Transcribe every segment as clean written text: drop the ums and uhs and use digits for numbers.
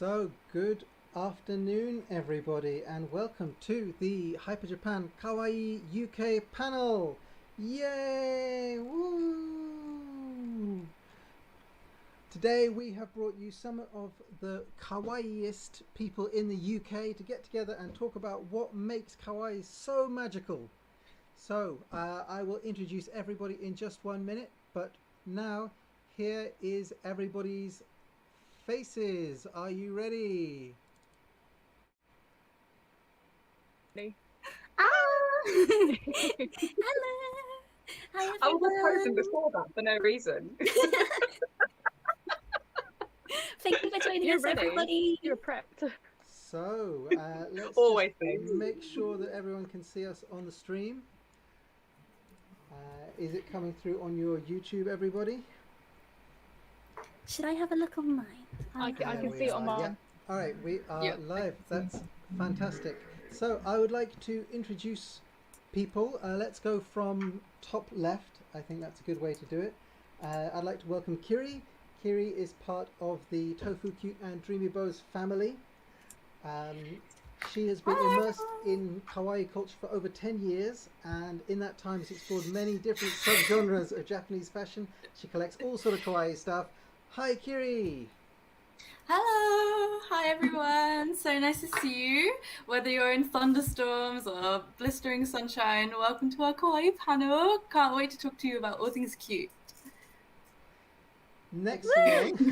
So, good afternoon, everybody, and welcome to the Hyper Japan Kawaii UK panel. Yay! Woo! Today we have brought you some of the kawaiiest people in the UK to get together and talk about what makes kawaii so magical. So, I will introduce everybody in just 1 minute, but now here is everybody's faces. Are you ready? Ah! Hello. Hi, I was posing before that for no reason. Thank you for joining You're us, ready. everybody. You're prepped. So, let's Always just make sure that everyone can see us on the stream. Is it coming through on your YouTube, everybody? Should I have a look on mine? I can see it on mine. Yeah. All right, we are live. That's fantastic. So I would like to introduce people. Let's go from top left. I think that's a good way to do it. I'd like to welcome Kiri. Kiri is part of the Tofu, Cute and Dreamy Bows family. She has been immersed in kawaii culture for over 10 years, and in that time has explored many different subgenres of Japanese fashion. She collects all sort of kawaii stuff. Hi, Kiri! Hello! Hi everyone! So nice to see you. Whether you're in thunderstorms or blistering sunshine, welcome to our Kawaii panel. Can't wait to talk to you about all things cute. Next along.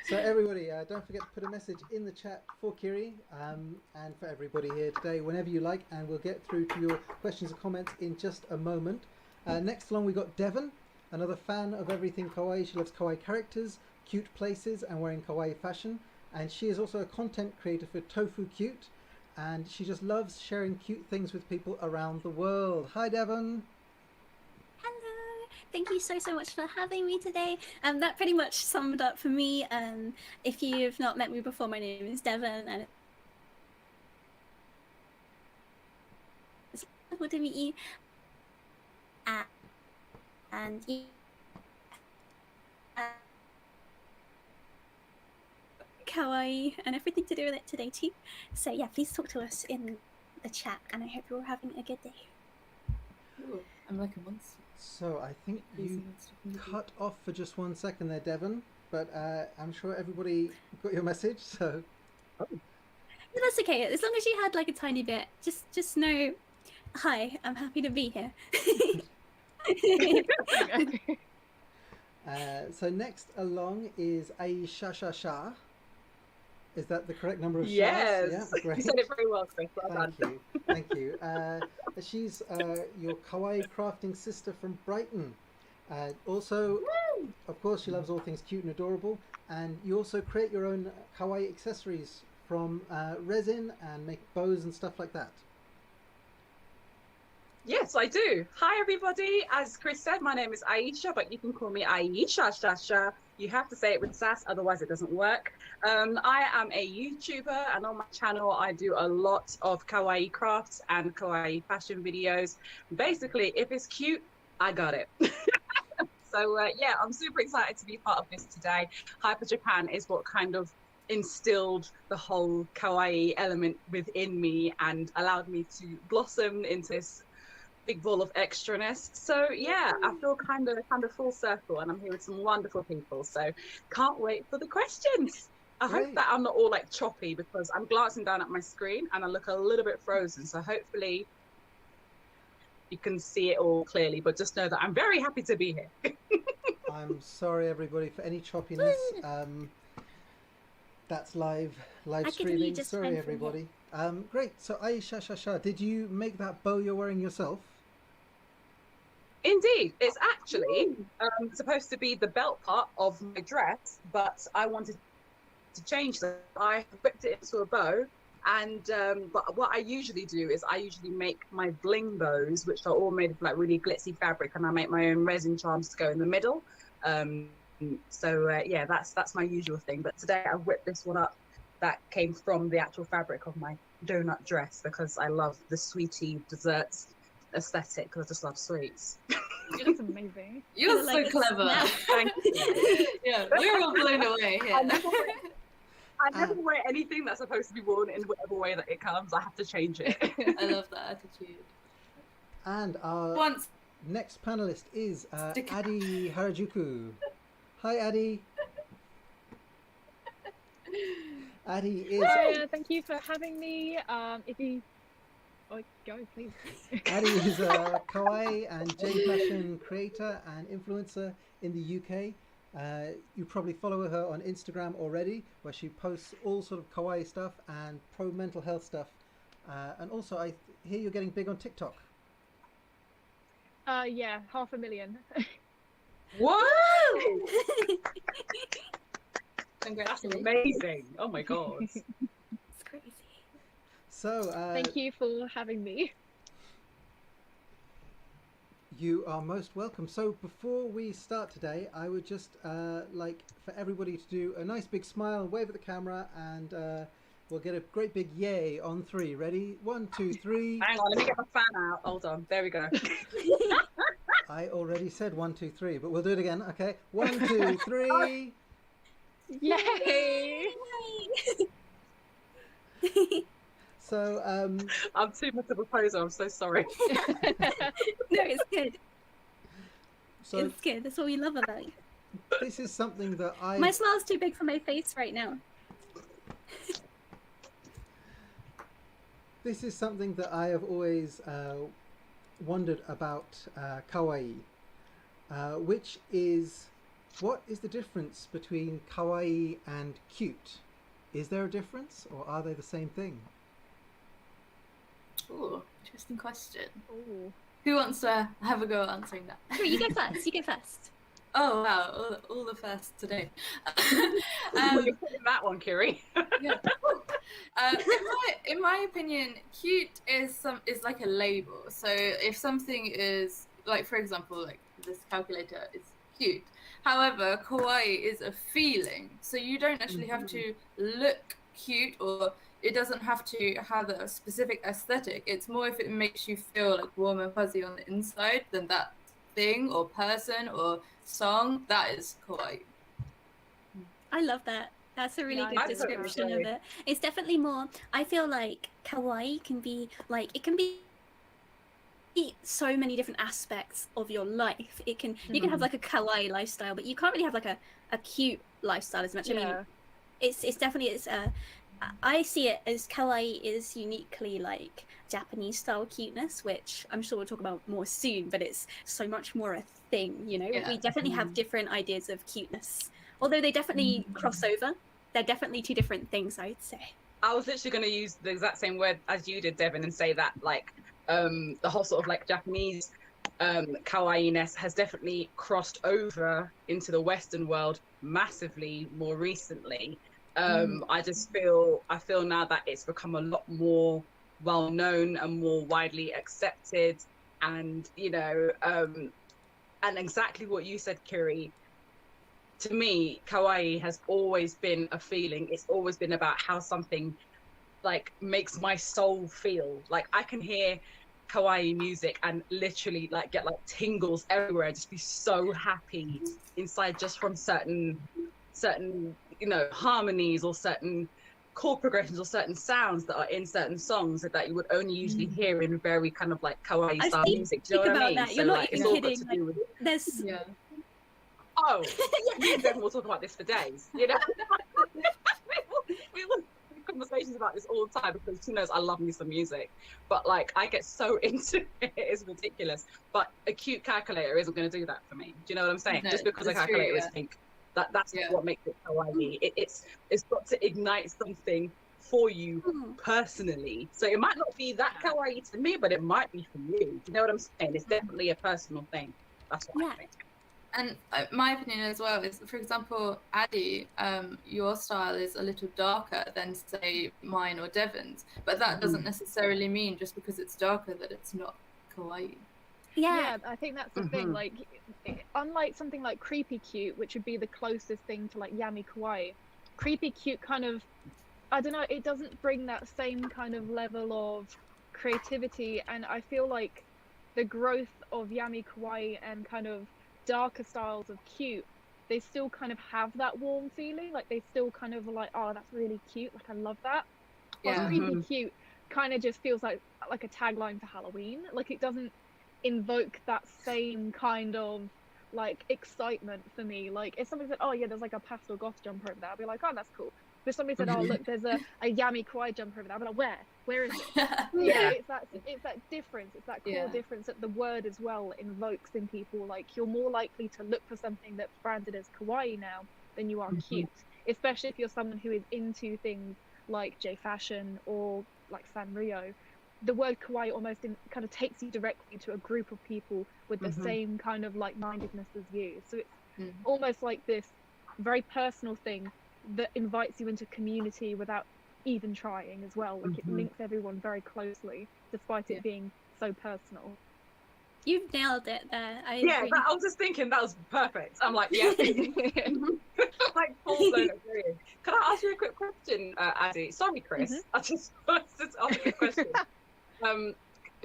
So everybody, don't forget to put a message in the chat for Kiri and for everybody here today, whenever you like, and we'll get through to your questions and comments in just a moment. Next along we got Devon, another fan of everything kawaii. She loves kawaii characters, cute places, and wearing kawaii fashion. And she is also a content creator for Tofu Cute, and she just loves sharing cute things with people around the world. Hi, Devon. Hello. Thank you so much for having me today. That pretty much summed up for me. If you've not met me before, my name is Devon, and it's wonderful to meet you. And kawaii and everything to do with it today too. So yeah, please talk to us in the chat, and I hope you're all having a good day. Ooh, I'm like a monster. So I think you cut off for just 1 second there, Devon, but I'm sure everybody got your message, so... But that's okay, as long as you had like a tiny bit, just know, hi, I'm happy to be here. So next along is AyeshaShaSha. Is that the correct number of Yes. shas? Yeah, great. You said it very well, Chris. Well Thank you. Thank you. She's your kawaii crafting sister from Brighton. Also, of course, she loves all things cute and adorable. And you also create your own kawaii accessories from resin and make bows and stuff like that. Yes, I do. Hi, everybody. As Chris said, my name is Ayesha, but you can call me AyeshaShaSha. You have to say it with sass, otherwise it doesn't work. I am a YouTuber, and on my channel, I do a lot of kawaii crafts and kawaii fashion videos. Basically, if it's cute, I got it. So, yeah, I'm super excited to be part of this today. Hyper Japan is what kind of instilled the whole kawaii element within me and allowed me to blossom into this big ball of extraness. So yeah, I feel kind of full circle, and I'm here with some wonderful people. So can't wait for the questions. I hope that I'm not all like choppy, because I'm glancing down at my screen and I look a little bit frozen. So hopefully you can see it all clearly, but just know that I'm very happy to be here. I'm sorry, everybody, for any choppiness. That's live streaming. Sorry, everybody. Great. So AyeshaShaSha, did you make that bow you're wearing yourself? Indeed, it's actually supposed to be the belt part of my dress, but I wanted to change that. I whipped it into a bow, and but what I usually do is I usually make my bling bows, which are all made of like really glitzy fabric, and I make my own resin charms to go in the middle. So yeah, that's my usual thing. But today I whipped this one up that came from the actual fabric of my donut dress, because I love the sweetie desserts aesthetic, because I just love sweets. You look amazing. You're so clever. Thank you. Yeah, we're all blown away here. I never wear anything that's supposed to be worn in whatever way that it comes. I have to change it. I love that attitude. And our Once next panelist is Stick- Addy Harajuku. Hi, Addy. Addy is Hi, thank you for having me. If you go, please. Addy is a kawaii and J fashion creator and influencer in the UK. You probably follow her on Instagram already, where she posts all sort of kawaii stuff and pro mental health stuff. And also, I hear you're getting big on TikTok. Yeah, 500,000. Whoa! That's congratulations. amazing. Oh my god. It's crazy. So, Thank you for having me. you are most welcome. So before we start today, I would just like for everybody to do a nice big smile, wave at the camera, and we'll get a great big yay on 3. Ready? 1, 2, 3. Hang on, let me get my fan out. Hold on. There we go. I already said 1, 2, 3, but we'll do it again. Okay. 1, 2, 3. Yay! So I'm too much of a poser. I'm so sorry. No, it's good. so It's good. That's what we love about you. this is something that My smile's too big for my face right now. This is something that I have always wondered about kawaii, which is, what is the difference between kawaii and cute? Is there a difference, or are they the same thing? Ooh, interesting question. Ooh. Who wants to have a go at answering that? Kiri, you go first. You go first. Oh wow, all the first today. You're putting that one, Kiri. Yeah. In my opinion, cute is like a label. So if something is like, for example, like this calculator is cute. However, kawaii is a feeling. So you don't actually have to look cute, or it doesn't have to have a specific aesthetic. It's more if it makes you feel like warm and fuzzy on the inside, then that thing or person or song, that is kawaii. I love that. That's a really Yeah, good I description totally of it. It's definitely more. I feel like kawaii can be like, it can be so many different aspects of your life. It can you can have like a kawaii lifestyle, but you can't really have like a cute lifestyle as much. I mean, it's definitely I see it as kawaii is uniquely like Japanese style cuteness, which I'm sure we'll talk about more soon, but it's so much more a thing, you know. Yeah. We definitely have different ideas of cuteness, although they definitely cross over. They're definitely two different things, I'd say. I was literally going to use the exact same word as you did, Devon, and say that like the whole sort of like Japanese kawaii-ness has definitely crossed over into the Western world massively more recently. I feel now that it's become a lot more well known and more widely accepted, and you know, and exactly what you said, Kiri. To me, kawaii has always been a feeling. It's always been about how something like makes my soul feel. Like I can hear kawaii music and literally like get like tingles everywhere, just be so happy inside just from certain you know, harmonies or certain chord progressions or certain sounds that are in certain songs that you would only usually hear in very kind of like kawaii style music. Do you know what I mean? That. You're not like, even it's all got kidding. to do with There's Yeah. oh, me and Devon will talk about this for days, you know. we will have conversations about this all the time because she knows I love me some music, but like I get so into it, it's ridiculous. But a cute calculator isn't going to do that for me. Do you know what I'm saying? No, Just because a that's true, calculator is yeah. pink, that's Yeah. what makes it kawaii. It's got to ignite something for you personally. So it might not be that kawaii to me, but it might be for you. Do you know what I'm saying? It's definitely a personal thing. That's what I think. And my opinion as well is, for example, Addy, your style is a little darker than, say, mine or Devon's. But that doesn't necessarily mean just because it's darker that it's not kawaii. Yeah, I think that's the thing. Like, unlike something like creepy cute, which would be the closest thing to like yummy kawaii, creepy cute kind of, I don't know, it doesn't bring that same kind of level of creativity. And I feel like the growth of yummy kawaii and kind of darker styles of cute they still kind of have that warm feeling. Like they still kind of are like, oh, that's really cute. Like I love that. Whilst Yeah. creepy cute kind of just feels like a tagline for Halloween. Like it doesn't invoke that same kind of like excitement for me. Like if somebody said, oh yeah, there's like a pastel goth jumper over there, I'll be like, oh, that's cool. But if somebody said, oh look, there's a yummy kawaii jumper over there, I'll be like, where is it? Yeah. It's that difference, it's that core difference that the word as well invokes in people. Like you're more likely to look for something that's branded as kawaii now than you are cute, especially if you're someone who is into things like J fashion or like Sanrio. The word kawaii almost kind of takes you directly to a group of people with the same kind of like mindedness as you. So it's almost like this very personal thing that invites you into community without even trying as well. Like it links everyone very closely despite it being so personal. You've nailed it there. I was just thinking that was perfect. I'm like, yeah. Like full blown agreeing. Can I ask you a quick question, Addy? Sorry, Chris. I just wanted to ask you a question.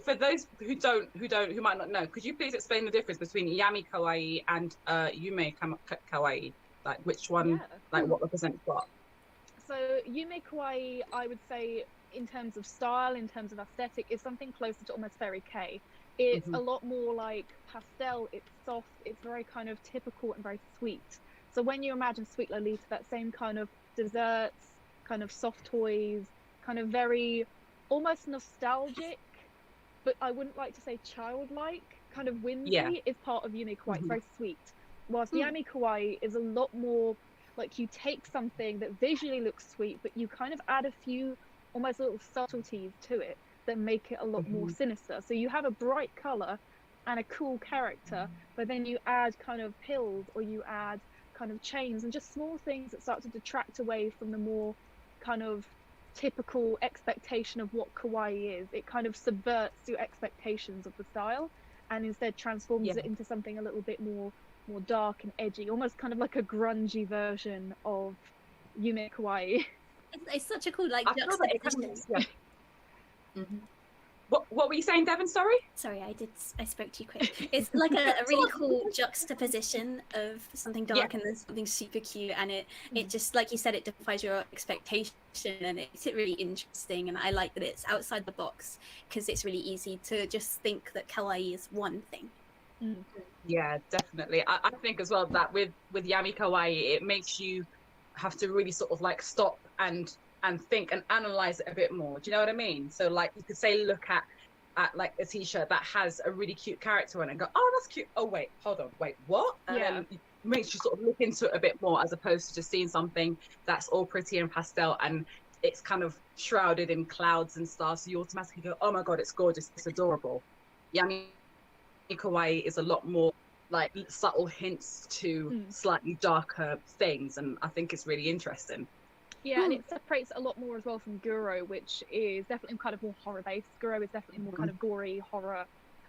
For those who might not know, could you please explain the difference between Yami Kawaii and Yume Kawaii? Like which one, like what represents what? So Yume Kawaii, I would say, in terms of style, in terms of aesthetic, is something closer to almost Fairy K. It's a lot more like pastel, it's soft, it's very kind of typical and very sweet. So when you imagine Sweet Lolita, that same kind of desserts, kind of soft toys, kind of very almost nostalgic, but I wouldn't like to say childlike, kind of whimsy is part of Yume Kawaii, very sweet. Whilst Yami Kawaii is a lot more like you take something that visually looks sweet, but you kind of add a few almost little subtleties to it that make it a lot more sinister. So you have a bright color and a cool character, but then you add kind of pills or you add kind of chains and just small things that start to detract away from the more kind of typical expectation of what kawaii is. It kind of subverts your expectations of the style and instead transforms it into something a little bit more dark and edgy, almost kind of like a grungy version of Yume Kawaii. It's such a cool like I feel that it juxtaposition. What were you saying, Devon? Sorry, I spoke too quick. It's like a really cool juxtaposition of something dark and then something super cute, and it just, like you said, it defies your expectation and it's really interesting. And I like that it's outside the box because it's really easy to just think that kawaii is one thing. Yeah, definitely. I think as well that with Yami Kawaii, it makes you have to really sort of like stop and think and analyze it a bit more. Do you know what I mean? So like you could say, look at like a t-shirt that has a really cute character on it and go, oh, that's cute. Oh, wait, hold on. Wait, what? And then it makes you sort of look into it a bit more as opposed to just seeing something that's all pretty and pastel and it's kind of shrouded in clouds and stars. So you automatically go, oh my God, it's gorgeous. It's adorable. Yami Kawaii is a lot more like subtle hints to slightly darker things. And I think it's really interesting. Yeah, and it separates a lot more as well from Guro, which is definitely kind of more horror-based. Guro is definitely more kind of gory, horror,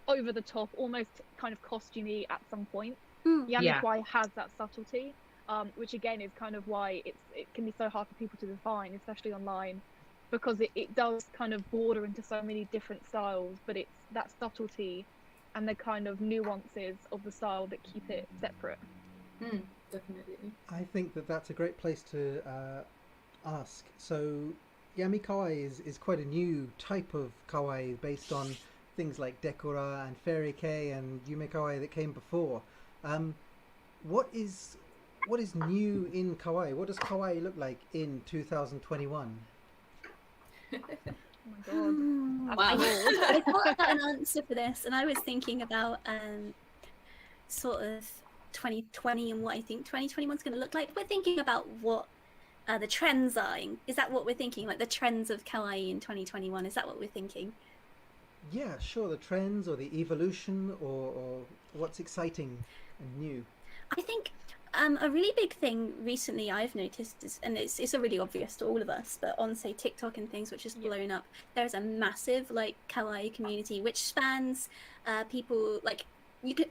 over the top, almost kind of costumey at some point. Yami Kawaii has that subtlety, which again is kind of why it can be so hard for people to define, especially online, because it does kind of border into so many different styles, but it's that subtlety and the kind of nuances of the style that keep it separate. Definitely. I think that's a great place to ask. So Yami Kawaii is quite a new type of kawaii based on things like Dekora and Fairy K and Yume Kawaii that came before. What is new in kawaii? What does kawaii look like in 2021? Oh my God. Wow. I thought about an answer for this, and I was thinking about sort of 2020 and what I think 2021 is going to look like. We're thinking about what the trends are. Is that what we're thinking? Like the trends of kawaii in 2021? Is that what we're thinking? Yeah, sure. The trends or the evolution or what's exciting and new. I think a really big thing recently I've noticed is, and it's really obvious to all of us, but on say TikTok and things, which has blown up, there's a massive like kawaii community which spans people like.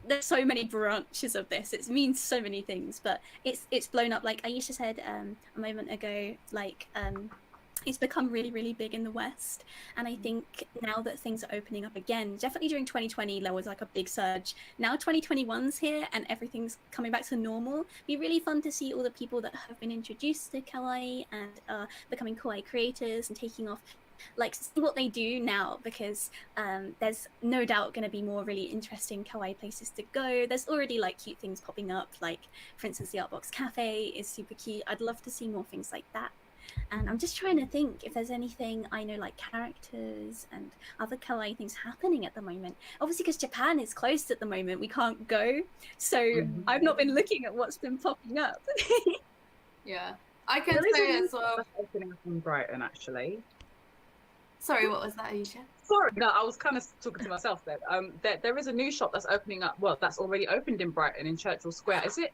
There's so many branches of this. It means so many things, but it's blown up. Like Ayesha said a moment ago, like it's become really, really big in the West. And I think now that things are opening up again, definitely during 2020, there was like a big surge. Now 2021's here and everything's coming back to normal. It'd be really fun to see all the people that have been introduced to Kawaii and becoming Kawaii creators and taking off, like, see what they do now, because there's no doubt going to be more really interesting Kawaii places to go. There's already like cute things popping up, like for instance the Artbox Cafe is super cute. I'd love to see more things like that. And I'm just trying to think if there's anything I know, like characters and other kawaii things happening at the moment. Obviously, because Japan is closed at the moment, we can't go. So I've not been looking at what's been popping up. Yeah, I can There is say a as well. that's opening up in Brighton, actually. Sorry, what was that, Ayesha? Sorry, no, I was kind of talking to myself there. There is a new shop that's opening up. Well, that's already opened in Brighton in Churchill Square. Is it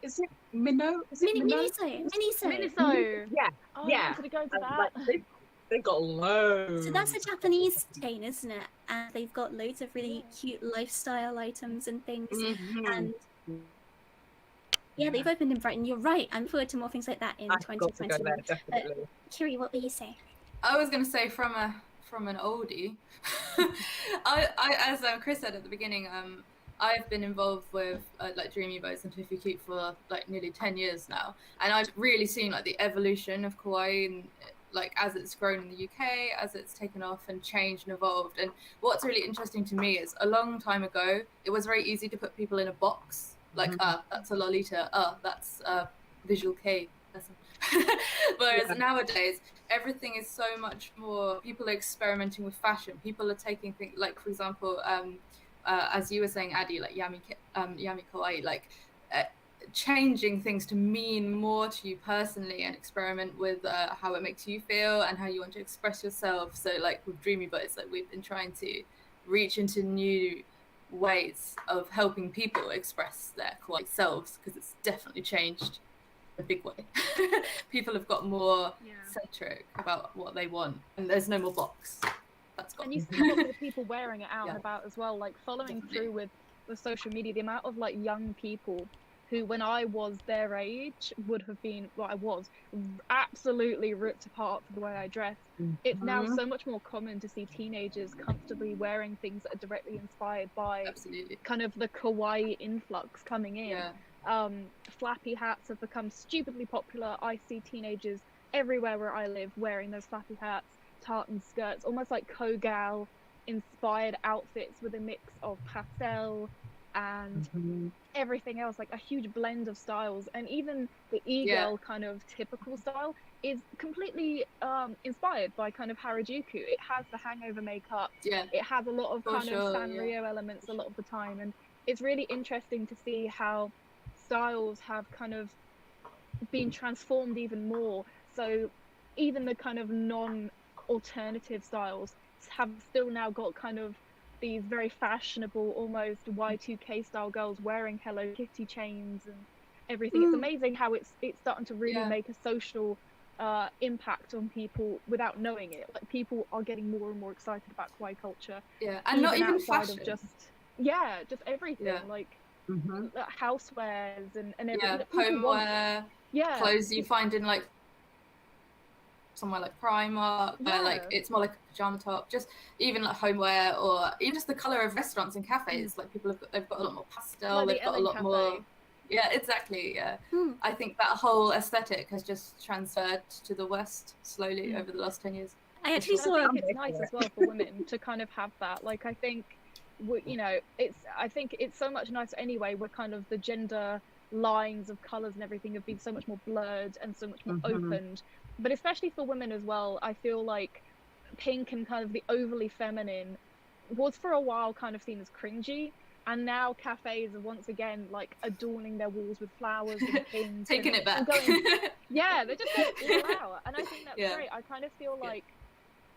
Minnow? Is it Minnow? Miniso. Yeah, Oh, yeah. I wanted to go to that. Like, they've got loads. So that's a Japanese chain, isn't it? And they've got loads of really cute lifestyle items and things. And yeah, they've opened in Brighton. You're right. I'm looking forward to more things like that in I've got to go 2021. there, definitely. Kiri, what will you say? I was going to say from an oldie. As Chris said at the beginning, I've been involved with like Dreamy Boats and Tofu Cute for like nearly 10 years now, and I've really seen like the evolution of Kawaii, and like as it's grown in the UK, as it's taken off and changed and evolved. And what's really interesting to me is a long time ago, it was very easy to put people in a box, like that's a Lolita, that's a visual K. Whereas nowadays everything is so much more, people are experimenting with fashion, people are taking things like, for example, as you were saying, Addy, like yami kawaii, like changing things to mean more to you personally, and experiment with how it makes you feel and how you want to express yourself. So like with Dreamy Boats, like we've been trying to reach into new ways of helping people express their kawaii selves, because it's definitely changed a big way. People have got more centric about what they want, and there's no more box. That's gone. And you see lots of people wearing it out and about as well, like following through with social media. The amount of like young people who, when I was their age, would have been, well, I was absolutely ripped apart for the way I dressed. It's now so much more common to see teenagers comfortably wearing things that are directly inspired by kind of the kawaii influx coming in. Flappy hats have become stupidly popular. I see teenagers everywhere where I live wearing those flappy hats, tartan skirts, almost like Kogal inspired outfits with a mix of pastel and everything else, like a huge blend of styles. And even the e-girl kind of typical style is completely inspired by kind of Harajuku. It has the hangover makeup, it has a lot of kind of Sanrio elements a lot of the time, and it's really interesting to see how styles have kind of been transformed even more. So even the kind of non-alternative styles have still now got kind of these very fashionable, almost Y2K style girls wearing Hello Kitty chains and everything. It's amazing how it's starting to really make a social impact on people without knowing it. Like people are getting more and more excited about kawaii culture. And not even outside fashion. of just everything. Like housewares and everything. Homeware, clothes you find in like somewhere like Primark, where like it's more like a pajama top. Just even like homeware, or even just the color of restaurants and cafes. Like people they've got a lot more pastel. They've got a lot more. Yeah, exactly. Yeah, I think that whole aesthetic has just transferred to the West slowly over the last 10 years. I actually saw it's nice as well for women to kind of have that. Like I think, I think it's so much nicer anyway, where kind of the gender lines of colors and everything have been so much more blurred and so much more opened. But especially for women as well, I feel like pink and kind of the overly feminine was for a while kind of seen as cringy. And now cafes are once again like adorning their walls with flowers and pink. Taking it back. They're just going all out. And I think that's great. I kind of feel like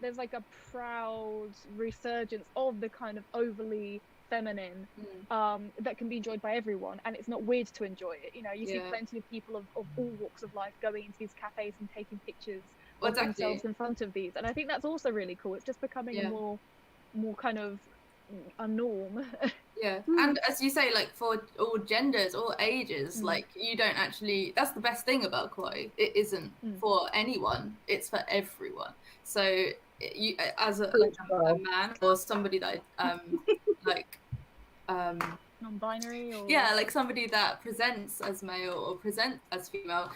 there's like a proud resurgence of the kind of overly feminine that can be enjoyed by everyone, and it's not weird to enjoy it. You know, you see plenty of people of all walks of life going into these cafes and taking pictures of themselves in front of these, and I think that's also really cool. It's just becoming a more kind of a norm. Yeah, Mm. and as you say, like for all genders, all ages, like you don't actually. That's the best thing about kawaii. It isn't for anyone; it's for everyone. So you, as a man or somebody that like non-binary or yeah, like somebody that presents as male or presents as female,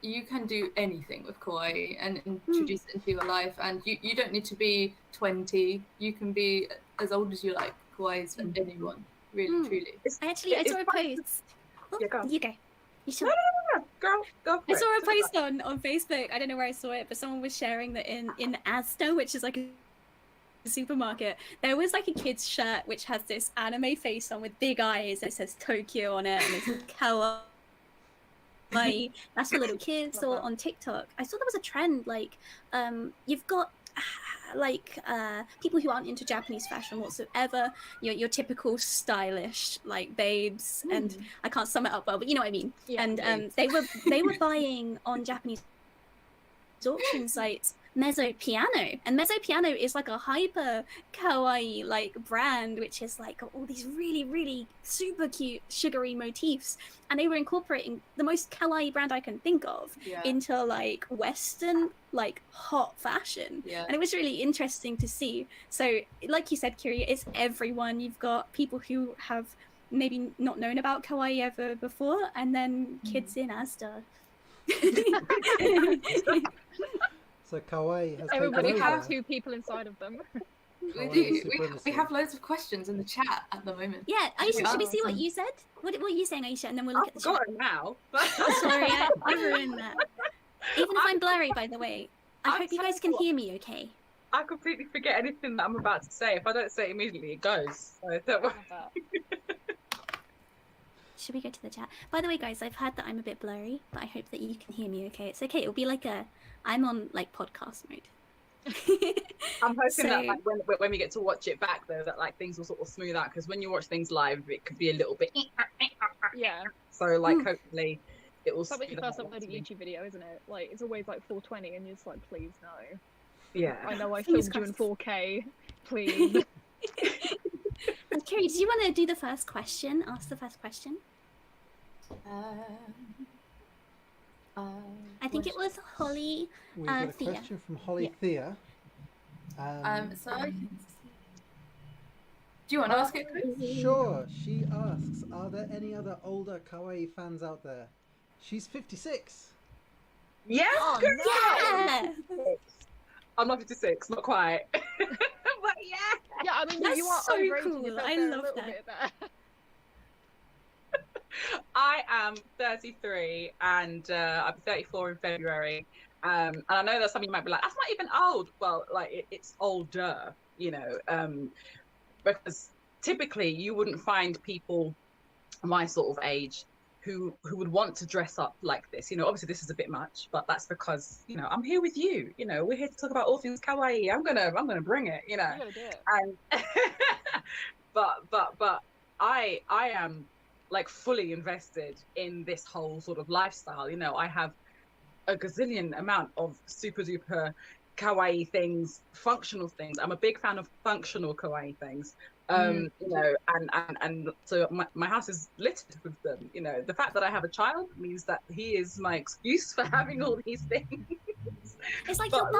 you can do anything with kawaii and introduce it into your life, and you don't need to be 20. You can be as old as you like. Kawaii is for anyone, really, truly. I saw a post. Oh, Yeah, go on. you go. You sure? No. Go for I it. saw a post on Facebook. I don't know where I saw it, but someone was sharing that in Asda, which is like a supermarket, there was like a kid's shirt which has this anime face on with big eyes. It says Tokyo on it, and it's kawaii. That's for little kids. Or on TikTok, I saw there was a trend like you've got like people who aren't into Japanese fashion whatsoever, your typical stylish like babes, and I can't sum it up well, but you know what I mean. Yeah. And they were buying on Japanese auction sites Mezzo Piano, and Mezzo Piano is like a hyper kawaii like brand, which is like got all these really, really super cute sugary motifs, and they were incorporating the most kawaii brand I can think of into like Western like hot fashion, and it was really interesting to see. So like you said, Kiri, it's everyone. You've got people who have maybe not known about kawaii ever before, and then kids in Asda. So kawaii has everybody taken have over. two people inside of them. We have loads of questions in the chat at the moment. Yeah, Aisha, should we see what you said? What are you saying, Aisha? And then we'll look at the chat. Now. Oh, sorry, I ruined that. Even if I'm blurry, by the way. I hope you guys can hear me okay. I completely forget anything that I'm about to say. If I don't say it immediately, it goes. So don't worry. Should we go to the chat? By the way, guys, I've heard that I'm a bit blurry, but I hope that you can hear me okay. It's okay. It'll be like I'm on like podcast mode. I'm hoping that like, when we get to watch it back, though, that like things will sort of smooth out, because when you watch things live, it could be a little bit. Yeah. So like, hopefully, it will. It's like when you smooth first out. upload a YouTube video, isn't it? Like it's always like 420, and you're just like, please no. Yeah. I know I Fingers filmed you in crossed. 4K. Please. Kiri, did you want to do the first question? Ask the first question. I think it was Holly. We've got a Thea. question from Holly Thea. So I can see. Do you want to ask it, Chris? Sure. She asks, are there any other older kawaii fans out there? She's 56. Yeah. Oh, good Yeah. job. I'm not 56, not quite. But yeah. Yeah, I mean That's you are so overrating cool. yourself I there love a little that. bit there. I am 33 and I'm 34 in February. And I know that some of you might be like, that's not even old. Well, like it's older, you know, because typically you wouldn't find people my sort of age who would want to dress up like this. You know, obviously this is a bit much, but that's because, you know, I'm here with you. You know, we're here to talk about all things kawaii. I'm gonna bring it, you know. You gotta do it. And but I am like fully invested in this whole sort of lifestyle. You know, I have a gazillion amount of super duper kawaii things, functional things. I'm a big fan of functional kawaii things. You know, and so my house is littered with them. You know, the fact that I have a child means that he is my excuse for having all these things. It's like But-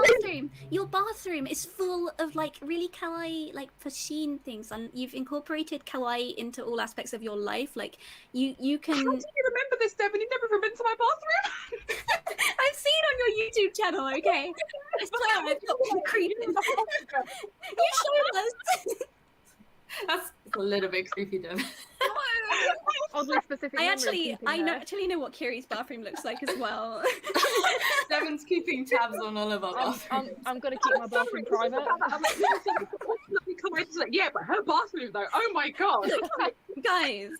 your bathroom is full of like really kawaii like fashion things, and you've incorporated kawaii into all aspects of your life. Like you can. How do you remember this, Devon? You've never been to my bathroom? I've seen on your YouTube channel, okay? I swear I've got some creepy. You showed us. That's a little bit creepy, Devon. Oddly specific. I memory keeping there. actually know what Kiri's bathroom looks like as well. Devon's keeping tabs on all of our bathrooms. I'm gonna keep my bathroom private. I'm like, yeah, but her bathroom though. Oh my god. Guys,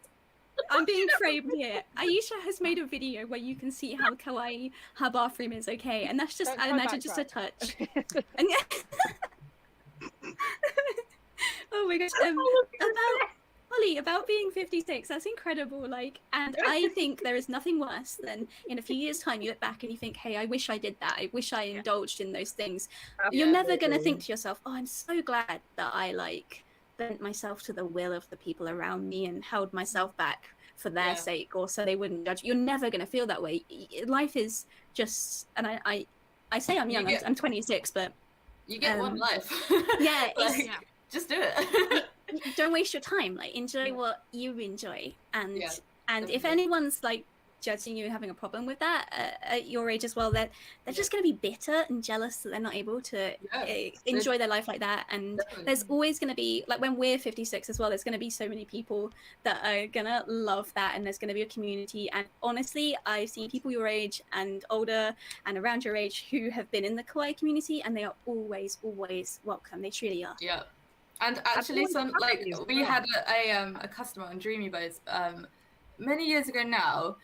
I'm being framed here. Ayesha has made a video where you can see how kawaii her bathroom is, okay? And that's just, Don't I come imagine, back, just a right? touch. And oh my gosh. About being 56, that's incredible. Like, and I think there is nothing worse than in a few years' time you look back and you think, hey, I wish I did that. I wish I indulged in those things. You're never going to think to yourself, oh, I'm so glad that I like bent myself to the will of the people around me and held myself back for their sake, or so they wouldn't judge. You're never going to feel that way. Life is just, and I say I'm young, I'm 26, but you get one life. Yeah, like, just do it. Don't waste your time. Like, enjoy what you enjoy, and definitely. if anyone's like judging you, having a problem with that at your age as well, they're just going to be bitter and jealous that they're not able to enjoy their life like that. And there's always going to be, like, when we're 56 as well, there's going to be so many people that are going to love that, and there's going to be a community. And honestly, I've seen people your age and older and around your age who have been in the kawaii community, and they are always welcome. They truly are. Yeah. And actually, we had a customer on Dreamy Boats many years ago now,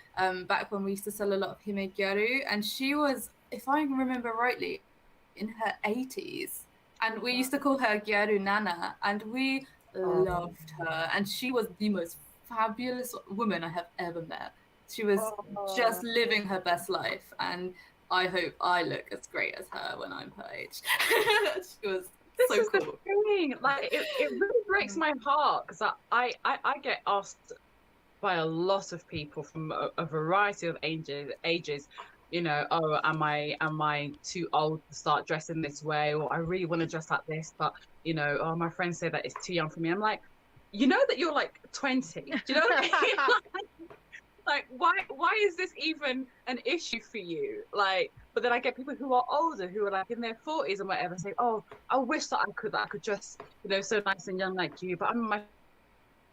back when we used to sell a lot of hime gyaru, and she was, if I remember rightly, in her 80s, and we used to call her Gyaru Nana, and we loved her, and she was the most fabulous woman I have ever met. She was just living her best life, and I hope I look as great as her when I'm her age. She was so cool. The thing. Like, it really breaks my heart, because I get asked by a lot of people from a variety of ages, you know, oh, am I too old to start dressing this way, or I really want to dress like this, but you know, oh, my friends say that it's too young for me. I'm like, you know that you're like 20. Do you know what I mean? like why is this even an issue for you? Like, but then I get people who are older, who are like in their 40s and whatever, say, oh, I wish that I could dress, you know, so nice and young like you, but I'm in my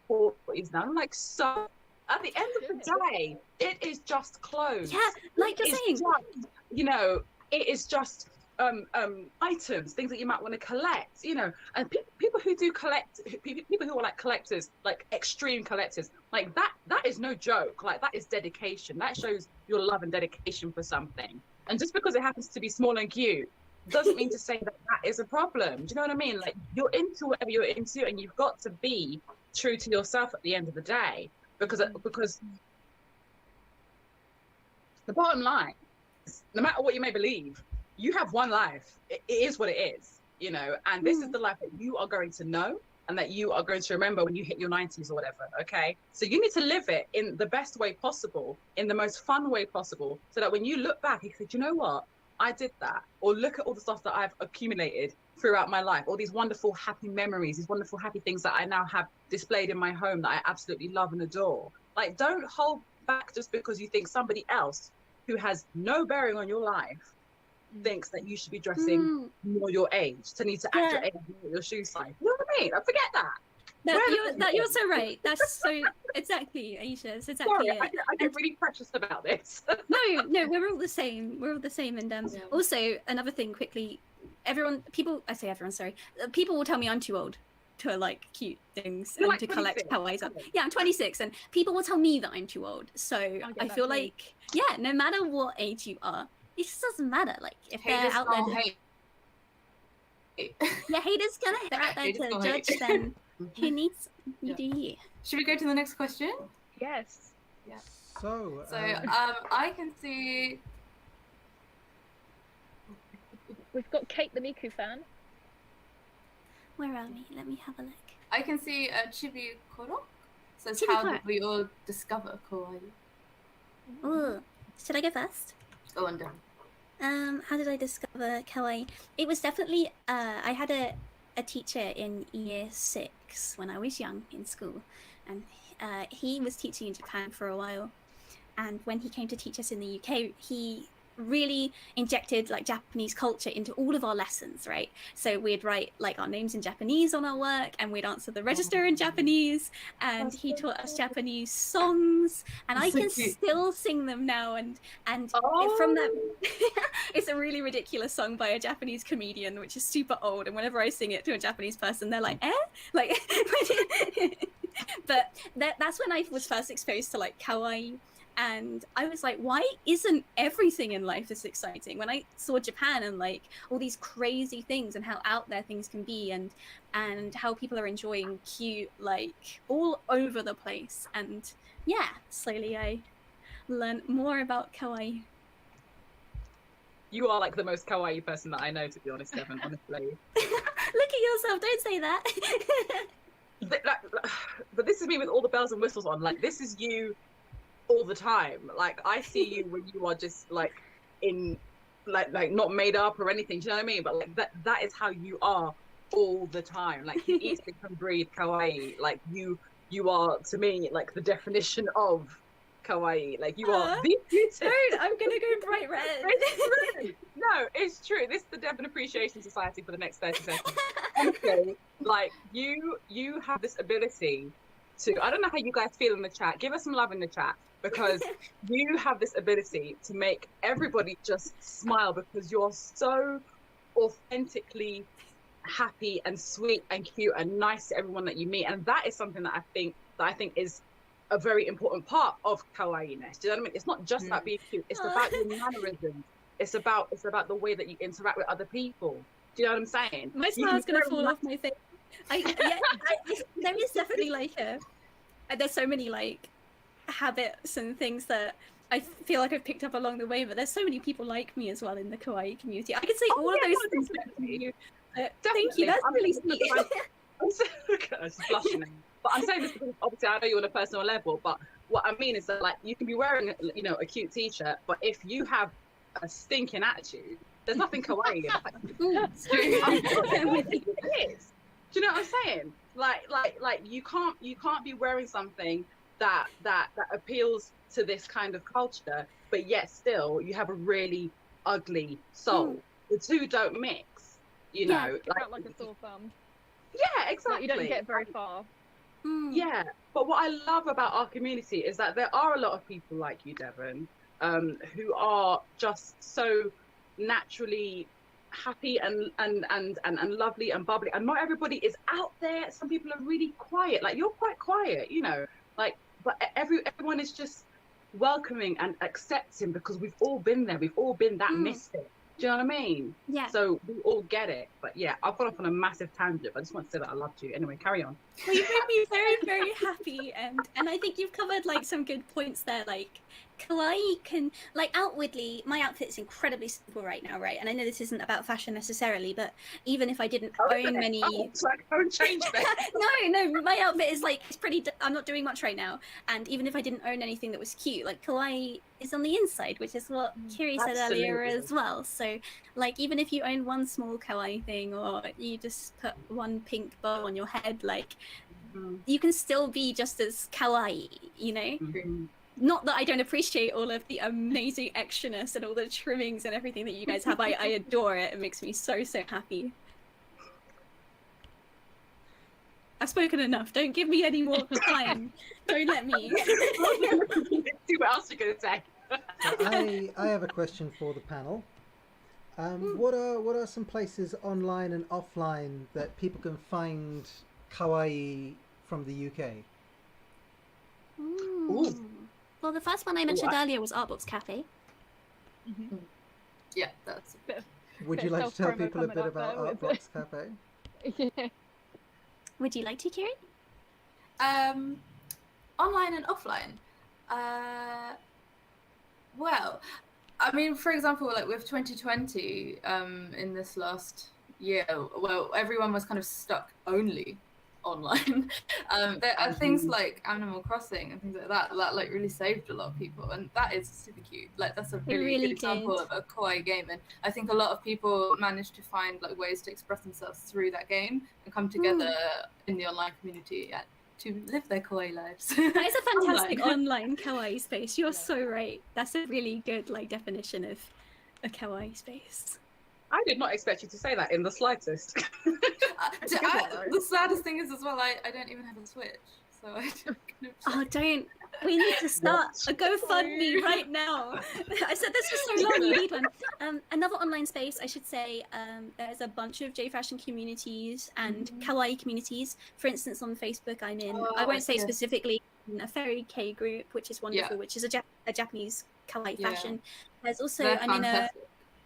40s now. I'm like, so at the end of the day, it is just clothes. Yeah, like you're saying. Just, you know, it is just items, things that you might want to collect, you know. And people who do collect, people who are like collectors, like extreme collectors, like that is no joke. Like, that is dedication. That shows your love and dedication for something. And just because it happens to be small and cute doesn't mean to say that is a problem. Do you know what I mean? Like, you're into whatever you're into, and you've got to be true to yourself at the end of the day. Because the bottom line is, no matter what you may believe, you have one life. It is what it is, you know, and this is the life that you are going to know and that you are going to remember when you hit your 90s or whatever, okay? So you need to live it in the best way possible, in the most fun way possible, so that when you look back, you say, you know what? I did that. Or look at all the stuff that I've accumulated throughout my life, all these wonderful, happy memories, these wonderful, happy things that I now have displayed in my home that I absolutely love and adore. Like, don't hold back just because you think somebody else who has no bearing on your life thinks that you should be dressing more your age, to need to act your age, your shoe size. You know what I mean? I forget that. You're so right. That's so exactly, Aisha. It's exactly Sorry, it. I get really precious about this. no, we're all the same. We're all the same. And also, another thing quickly, people will tell me I'm too old to like cute things and like to collect 26. kawaii. Yeah, I'm 26, and people will tell me that I'm too old. So I feel like, no matter what age you are, it just doesn't matter. Like, if they're out there, haters they're out there to judge, then who needs you do you? Should we go to the next question? Yes. Yeah. So I can see. We've got Kate the Miku fan. Where are we? Let me have a look. I can see Chibi Koro says, Chibi how Koro. did we all discover kawaii? Ooh, should I go first? Go on, Dan. How did I discover kawaii? It was definitely I had a teacher in year 6 when I was young in school, and he was teaching in Japan for a while, and when he came to teach us in the UK, he really injected like Japanese culture into all of our lessons, right? So we'd write like our names in Japanese on our work, and we'd answer the register in Japanese, and he taught us Japanese songs, and I can still sing them now, and from that it's a really ridiculous song by a Japanese comedian which is super old, and whenever I sing it to a Japanese person, they're like, like but that's when I was first exposed to like kawaii. And I was like, why isn't everything in life this exciting? When I saw Japan and like all these crazy things and how out there things can be, and how people are enjoying cute, like all over the place. And yeah, slowly I learned more about kawaii. You are like the most kawaii person that I know, to be honest, Devon, honestly. Look at yourself, don't say that. but this is me with all the bells and whistles on. Like, this is you all the time. Like, I see you when you are just like in like not made up or anything. Do you know what I mean? But like that is how you are all the time. Like, you eat, sleep, and breathe kawaii. Like, you are, to me, like the definition of kawaii. Like, you are the cutest. Dude, I'm gonna go bright red. It's true. No, it's true. This is the Devon Appreciation Society for the next 30 seconds. Honestly, like, you have this ability to, I don't know how you guys feel in the chat. Give us some love in the chat, because you have this ability to make everybody just smile, because you're so authentically happy and sweet and cute and nice to everyone that you meet. And that is something that I think is a very important part of kawaii-ness. Do you know what I mean? It's not just about being cute. It's about your mannerisms. It's about the way that you interact with other people. Do you know what I'm saying? My smile's gonna fall off my face. There is definitely like there's so many like habits and things that I feel like I've picked up along the way, but there's so many people like me as well in the kawaii community. I could say all of those things about you. Thank you, that's really sweet. I'm just blushing now. But I'm saying this because obviously I know you on a personal level, but what I mean is that, like, you can be wearing, you know, a cute t-shirt, but if you have a stinking attitude, there's nothing kawaii. Do you know what I'm saying? Like you can't be wearing something that appeals to this kind of culture, but yet still you have a really ugly soul. The two don't mix. You know, like a sore thumb. Yeah, exactly. Like, you don't get very far. Yeah, but what I love about our community is that there are a lot of people like you, Devon, who are just so naturally happy and lovely and bubbly. And not everybody is out there. Some people are really quiet. Like, you're quite quiet, you know. Like, but everyone is just welcoming and accepting, because we've all been there. We've all been that misfit. Do you know what I mean? Yeah. So we all get it. But yeah, I've gone off on a massive tangent. I just want to say that I loved you. Anyway, carry on. Well, you've made me very, very happy, and I think you've covered like some good points there. Like, kawaii can, like, outwardly, my outfit's incredibly simple right now, right? And I know this isn't about fashion necessarily, but even if I didn't own many, don't change that. no, my outfit is like, it's pretty. I'm not doing much right now, and even if I didn't own anything that was cute, like, kawaii is on the inside, which is what Kiri said earlier as well. So, like, even if you own one small kawaii thing, or you just put one pink bow on your head, like, you can still be just as kawaii, you know? Not that I don't appreciate all of the amazing extraness and all the trimmings and everything that you guys have. I adore it. It makes me so happy. I've spoken enough. Don't give me any more time. Don't let me. See what else you're gonna say. I have a question for the panel. What are some places online and offline that people can find kawaii from the UK? Ooh. Well, the first one I mentioned earlier was Artbox Cafe. Yeah, that's a bit. Would you like to tell people a bit about Artbox Cafe? Yeah. Would you like to, Kiri? Online and offline. Well, I mean, for example, like with 2020, in this last year, well, everyone was kind of stuck only online. There are things like Animal Crossing and things like that like really saved a lot of people, and that is super cute. Like, that's a really good example of a kawaii game, and I think a lot of people managed to find like ways to express themselves through that game and come together in the online community to live their kawaii lives. That is a fantastic online kawaii space. You're so right. That's a really good like definition of a kawaii space. I did not expect you to say that in the slightest. The saddest thing is as well, I don't even have a Switch, so I don't. Oh, don't. We need to start a GoFundMe right now. I said this for so long, you need one. Another online space, I should say, there's a bunch of J-fashion communities and kawaii communities. For instance, on Facebook, I'm in, I won't say specifically, in a Fairy K group, which is wonderful, which is a Japanese kawaii fashion. There's also, I'm in a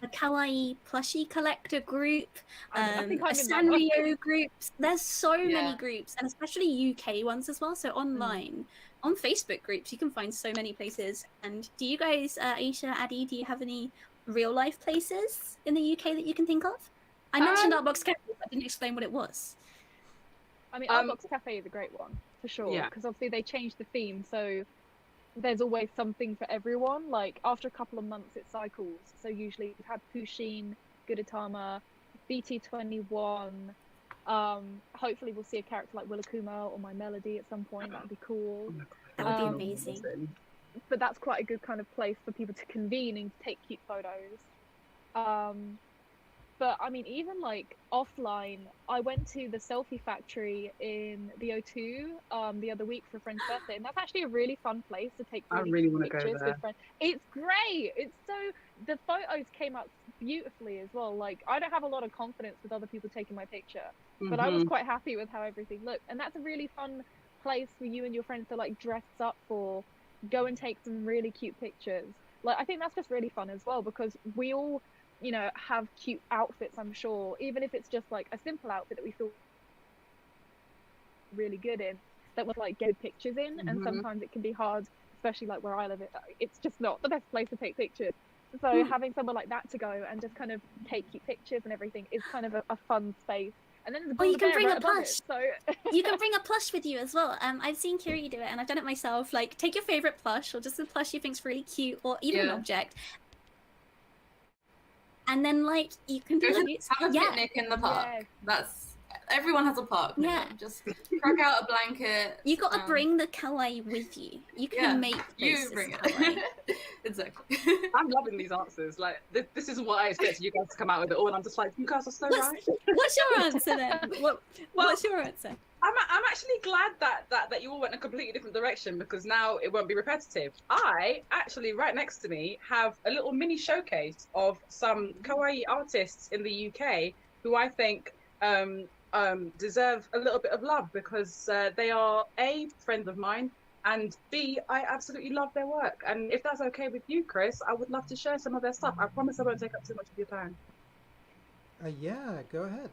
kawaii plushie collector group, a Sanrio groups. There's so many groups, and especially UK ones as well. So online, on Facebook groups, you can find so many places. And do you guys, Ayesha, Addy, do you have any real life places in the UK that you can think of? I mentioned Artbox Cafe, but I didn't explain what it was. I mean, Artbox Cafe is a great one for sure, Yeah. because obviously they changed the theme, so there's always something for everyone. Like after a couple of months, it cycles. So usually we've had Pusheen, Gudetama, BT21. Hopefully we'll see a character like Willakuma or My Melody at some point. That'd be cool. That would be amazing. But that's quite a good kind of place for people to convene and take cute photos. But I mean, even like offline, I went to the Selfie Factory in the O2 the other week for a friend's birthday, and that's actually a really fun place to take really wanna cute go pictures there. with friends. It's great. It's so, the photos came out beautifully as well. Like I don't have a lot of confidence with other people taking my picture, but I was quite happy with how everything looked, and that's a really fun place for you and your friends to like dress up for, go and take some really cute pictures. Like I think that's just really fun as well, because we all, you know, have cute outfits, I'm sure, even if it's just like a simple outfit that we feel really good in, that we'll like get pictures in. And sometimes it can be hard, especially like where I live, it's just not the best place to take pictures. So having somewhere like that to go and just kind of take cute pictures and everything is kind of a fun space. And then Or you can bring a plush. plush. So You can bring a plush with you as well. I've seen Kiri do it, and I've done it myself. Like, take your favorite plush, or just a plush you think's really cute, or even an object, and then like you can do Have a picnic in the park. Yes. That's everyone has a park. Yeah. Just crack out a blanket. You got to bring the kawaii with you. You can make You places bring kawaii. it. Exactly. I'm loving these answers. Like this is what I expected you guys to come out with it all, and I'm just like, you guys are so right. What's your answer then? What's your answer? I'm actually glad that you all went in a completely different direction, because now it won't be repetitive. I actually, right next to me, have a little mini showcase of some kawaii artists in the UK who I think deserve a little bit of love, because they are A, friends of mine, and B, I absolutely love their work. And if that's okay with you, Chris, I would love to share some of their stuff. I promise I won't take up too much of your time. Yeah, go ahead.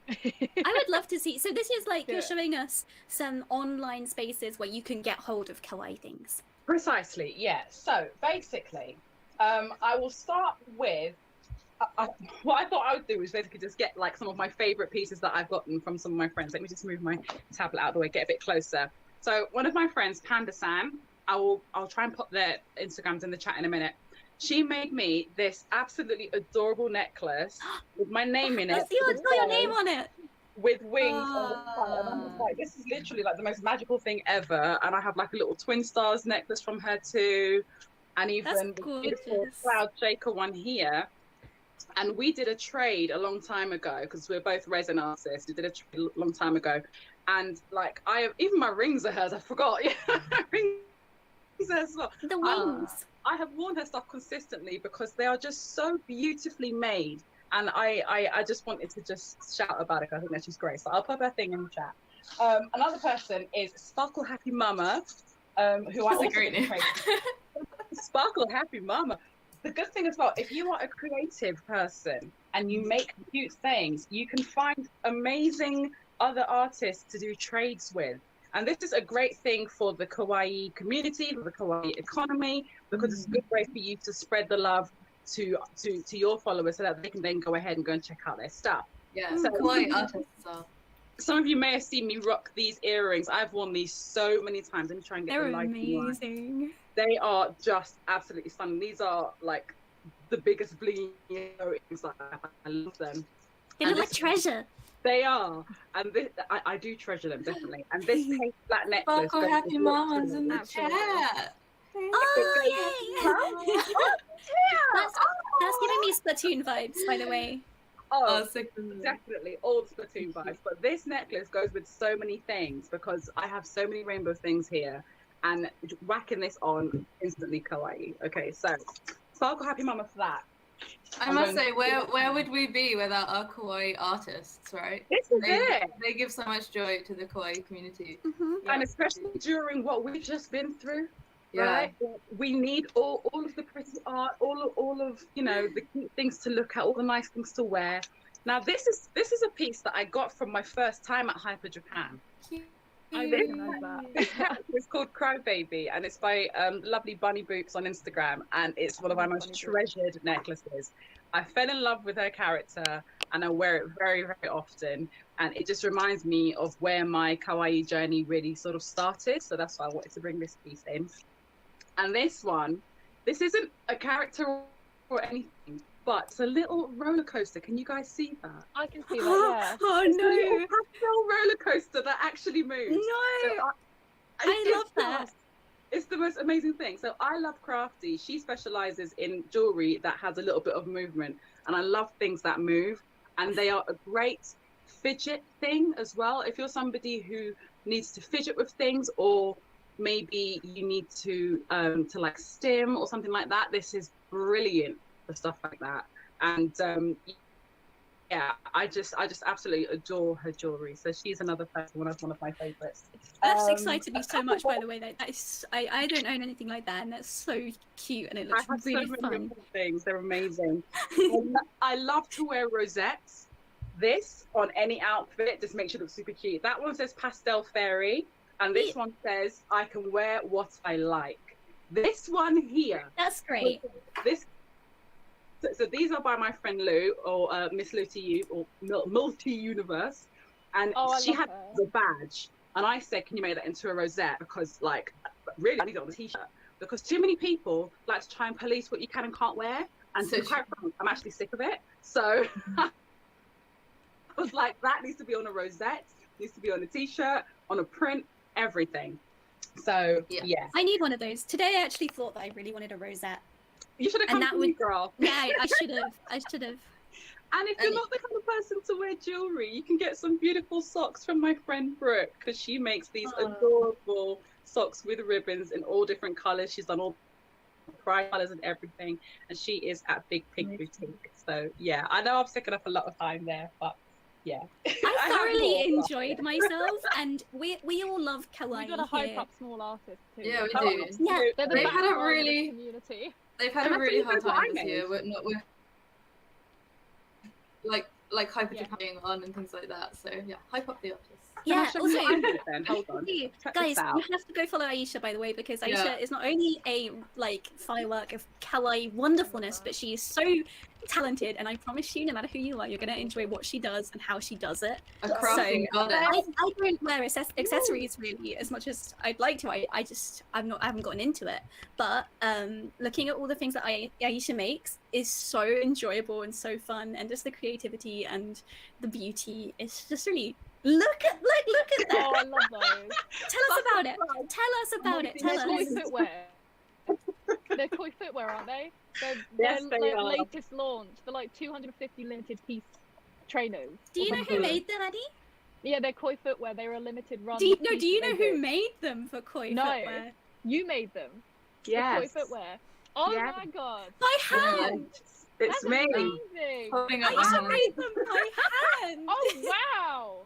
I would love to see. So this is like you're showing us some online spaces where you can get hold of kawaii things. Precisely, yeah. So basically, I will start with what I thought I would do is basically just get like some of my favorite pieces that I've gotten from some of my friends. Let me just move my tablet out of the way, get a bit closer. So one of my friends, Panda-san, I'll try and put their Instagrams in the chat in a minute. She made me this absolutely adorable necklace with my name in it. It's got your name on it. With wings on the front. And I'm just like, this is literally like the most magical thing ever. And I have like a little twin stars necklace from her too. And even the beautiful cloud shaker one here. And we did a trade a long time ago, because we're both resin artists. We did a trade a long time ago. And like, even my rings are hers. I forgot. Yeah, my rings as well. The wings. I have worn her stuff consistently because they are just so beautifully made. And I just wanted to just shout about it. I think that's just great. So I'll put her thing in the chat. Another person is Sparkle Happy Mama, who That's a great name. Sparkle Happy Mama. The good thing as well, if you are a creative person and you make cute things, you can find amazing other artists to do trades with. And this is a great thing for the kawaii community, for the kawaii economy, because it's a good way for you to spread the love to your followers so that they can then go ahead and go and check out their stuff. Yeah, so kawaii artists are. Some of you may have seen me rock these earrings. I've worn these so many times. Let me try and get They're the light amazing. They are just absolutely stunning. These are like the biggest bling earrings. Like, I love them. They look like treasure. They are, and this, I do treasure them definitely. And this pink flat necklace. Sparkle Happy Mamas in the chat. Oh yay! That's giving me Splatoon vibes, by the way. Oh, definitely all Splatoon vibes. But this necklace goes with so many things, because I have so many rainbow things here, and whacking this on instantly kawaii. Okay, so Sparkle Happy Mama for that. I must say, where would we be without our kawaii artists, right? This is it. They give so much joy to the kawaii community. Mm-hmm. And especially during what we've just been through. Yeah. Right? We need all of the pretty art, all of the cute things to look at, all the nice things to wear. Now this is a piece that I got from my first time at Hyper Japan. I recognize that. It's called Crybaby, and it's by Lovely Bunny Boots on Instagram, and it's one of my most treasured necklaces. I fell in love with her character, and I wear it very, very often. and it just reminds me of where my kawaii journey really sort of started. So that's why I wanted to bring this piece in. And this isn't a character or anything, but it's a little roller coaster. Can you guys see that? I can see that, yeah. Oh It's a no! little pastel roller coaster that actually moves. No! So I love that. It's the most amazing thing. So I love Crafty. She specializes in jewelry that has a little bit of movement, and I love things that move, and they are a great fidget thing as well. If you're somebody who needs to fidget with things, or maybe you need to like stim or something like that, this is brilliant for stuff like that. And yeah, I just absolutely adore her jewelry. So she's another person, one of my favorites. That's excited me so much, by the way. That is, I don't own anything like that, and that's so cute, and it looks I have really so many fun. different things. They're amazing. I love to wear rosettes. This on any outfit just makes you look super cute. That one says Pastel Fairy, and this one says I can wear what I like. This one here. That's great. So these are by my friend Lou, or Miss Lou to You, or Multi Universe, and she had the badge. And I said, can you make that into a rosette? Because, like, really, I need it on a t-shirt. Because too many people like to try and police what you can and can't wear. And to be quite frank, I'm actually sick of it. So I was like, that needs to be on a rosette, needs to be on a t-shirt, on a print, everything. So, yeah. I need one of those. Today I actually thought that I really wanted a rosette. You should have come to me, girl. Yeah, I should have. I should have. And if you're not the kind of person to wear jewelry, you can get some beautiful socks from my friend Brooke, because she makes these adorable socks with ribbons in all different colors. She's done all pride colors and everything, and she is at Big Pink Boutique. So yeah, I know I've taken up a lot of time there, but yeah. I thoroughly enjoyed myself, and we all love kawaii. We gotta hype up small artists too. Yeah, we do. Yeah, They've had a really community. They've had a really hard time this year. We're like hyper going on and things like that. So yeah, hype up the artists. Yeah, also, hold on. Guys, you have to go follow Ayesha, by the way, because Ayesha is not only a firework of kawaii wonderfulness, but she is so talented, and I promise you, no matter who you are, you're going to enjoy what she does and how she does it. A crafting goddess. I don't wear accessories really as much as I'd like to. I haven't gotten into it, but looking at all the things that Ayesha makes is so enjoyable and so fun, and just the creativity and the beauty is just really. Look at that! Oh, I love those. Tell us about it. Tell us. Koi footwear. They're koi footwear, aren't they? They're their latest launch. They're like 250 limited piece trainers. Do you know who made them, Addy? Yeah, they're koi footwear. They were a limited run. Do you know who made them for koi footwear? You made them. Yes. Koi footwear. Oh my god. By hand. It's That's me. amazing. I made them by hand. Oh wow.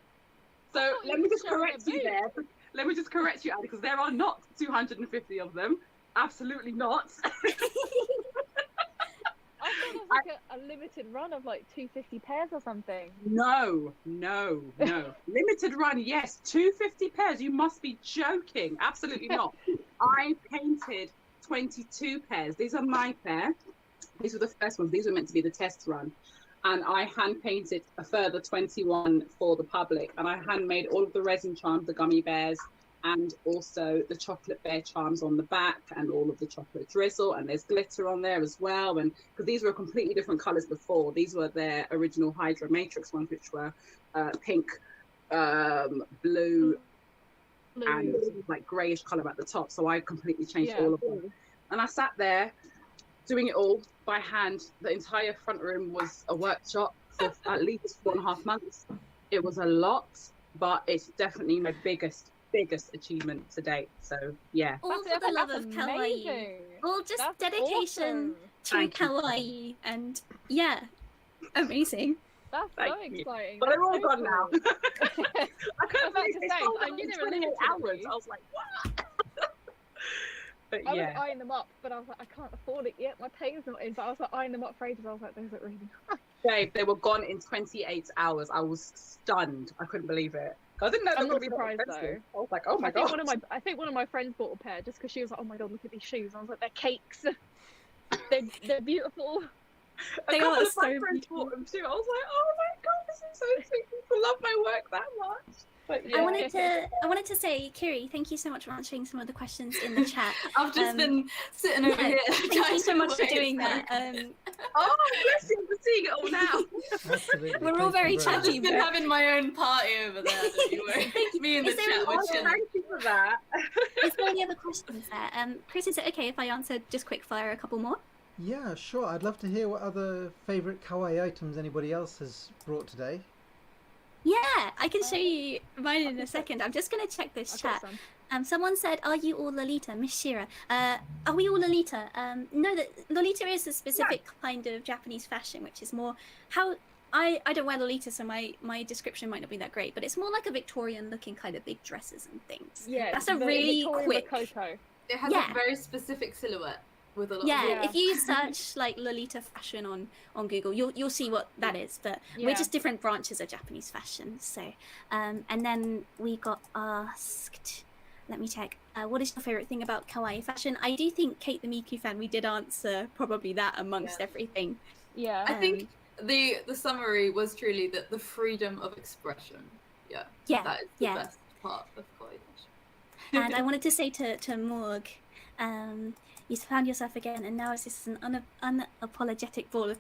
So let me just correct you there. Let me just correct you, Addy, because there are not 250 of them. Absolutely not. I thought it was like a limited run of like 250 pairs or something. No. Limited run, yes. 250 pairs. You must be joking. Absolutely not. I painted 22 pairs. These are my pair. These were the first ones. These were meant to be the test run. And I hand painted a further 21 for the public. And I handmade all of the resin charms, the gummy bears, and also the chocolate bear charms on the back, and all of the chocolate drizzle. And there's glitter on there as well. And because these were completely different colors before. These were their original Hydra Matrix ones, which were pink, blue, and like grayish color at the top. So I completely changed all of them. And I sat there doing it all by hand. The entire front room was a workshop for at least 4.5 months. It was a lot, but it's definitely my biggest achievement to date. So yeah. All for the love of kawaii. All just dedication to kawaii, and yeah, amazing. That's so exciting. But they're all gone now. I couldn't believe it. I knew they were 28 hours. I was like, what? But I was eyeing them up, but I was like, I can't afford it yet. My pay is not in. But I was like eyeing them up for ages. I was like, those look really nice. Babe, they were gone in 28 hours. I was stunned. I couldn't believe it. I didn't know they were surprised though. I was like, oh my god. I think one of my friends bought a pair just because she was like, oh my god, look at these shoes. I was like, they're cakes. they're beautiful. A They couple are of my so friends beautiful. bought them too. I was like, oh my god, this is so sweet. People love my work that much. But yeah. I wanted to say, Kiri, thank you so much for answering some of the questions in the chat. I've just been sitting over here. Thank you so typing much for away, doing so- that. Oh, bless you for seeing it all now. Absolutely. We're all Thank very you I've much. just been having my own party over there. Don't you worry. Me in the Is there chat an Oh, with chilling. thank you for that. Is there any other questions there? Chris, is it okay if I answer just quick fire a couple more? Yeah, sure. I'd love to hear what other favourite kawaii items anybody else has brought today. Yeah, I can show you mine in a second. I'm just going to check this I've got chat. some. Someone said, "Are you all Lolita?" Miss Shira. Are we all Lolita? No, that Lolita is a specific kind of Japanese fashion, which is more how I don't wear Lolita, so my description might not be that great, but it's more like a Victorian-looking kind of big dresses and things. Yeah, That's a the really Victoria quick. Rococo. It has Yeah. a very specific silhouette with a lot Yeah, of Yeah. if you search like Lolita fashion on Google, you'll see what that is. But we're Yeah. just different branches of Japanese fashion. So, and then we got asked. Let me check. What is your favorite thing about kawaii fashion? I do think Kate the Miku fan. We did answer probably that amongst Yeah. everything. Yeah. I think the summary was truly that the freedom of expression. Yeah. Yeah, That is the yeah. best part of kawaii fashion. And I wanted to say to Morg, you found yourself again, and now it's just an unapologetic ball of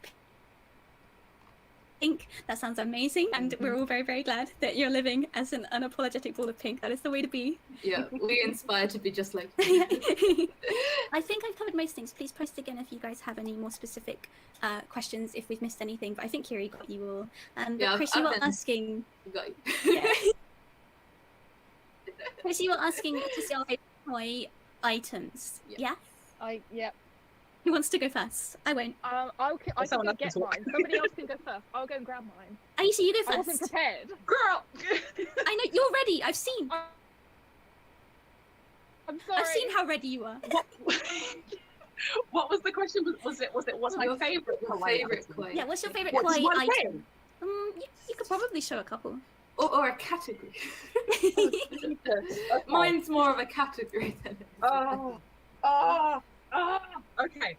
pink. That sounds amazing, and we're all very, very glad that you're living as an unapologetic ball of pink. That is the way to be. Yeah, we aspire to be just like I think I've covered most things. Please post again if you guys have any more specific questions, if we've missed anything. But I think Kiri got you all. But Yeah, Chris, you I've were been- asking. Got you. Yeah. Chris, you were asking to see our kawaii items. Yeah. Yeah. Yeah. Who wants to go first? I won't. I can Someone go else can get talk. mine. Somebody else can go first. I'll go and grab mine. Aisha, you go I wasn't first. prepared. Girl. I know you're ready. I've seen. I'm sorry. I've seen how ready you are. What was the question? Was it what's my Your favorite Your kawaii favorite item? kawaii. Yeah, what's your favorite What, just kawaii one item? thing? You could probably show a couple. Or a category. Okay. Mine's more of a category than Okay.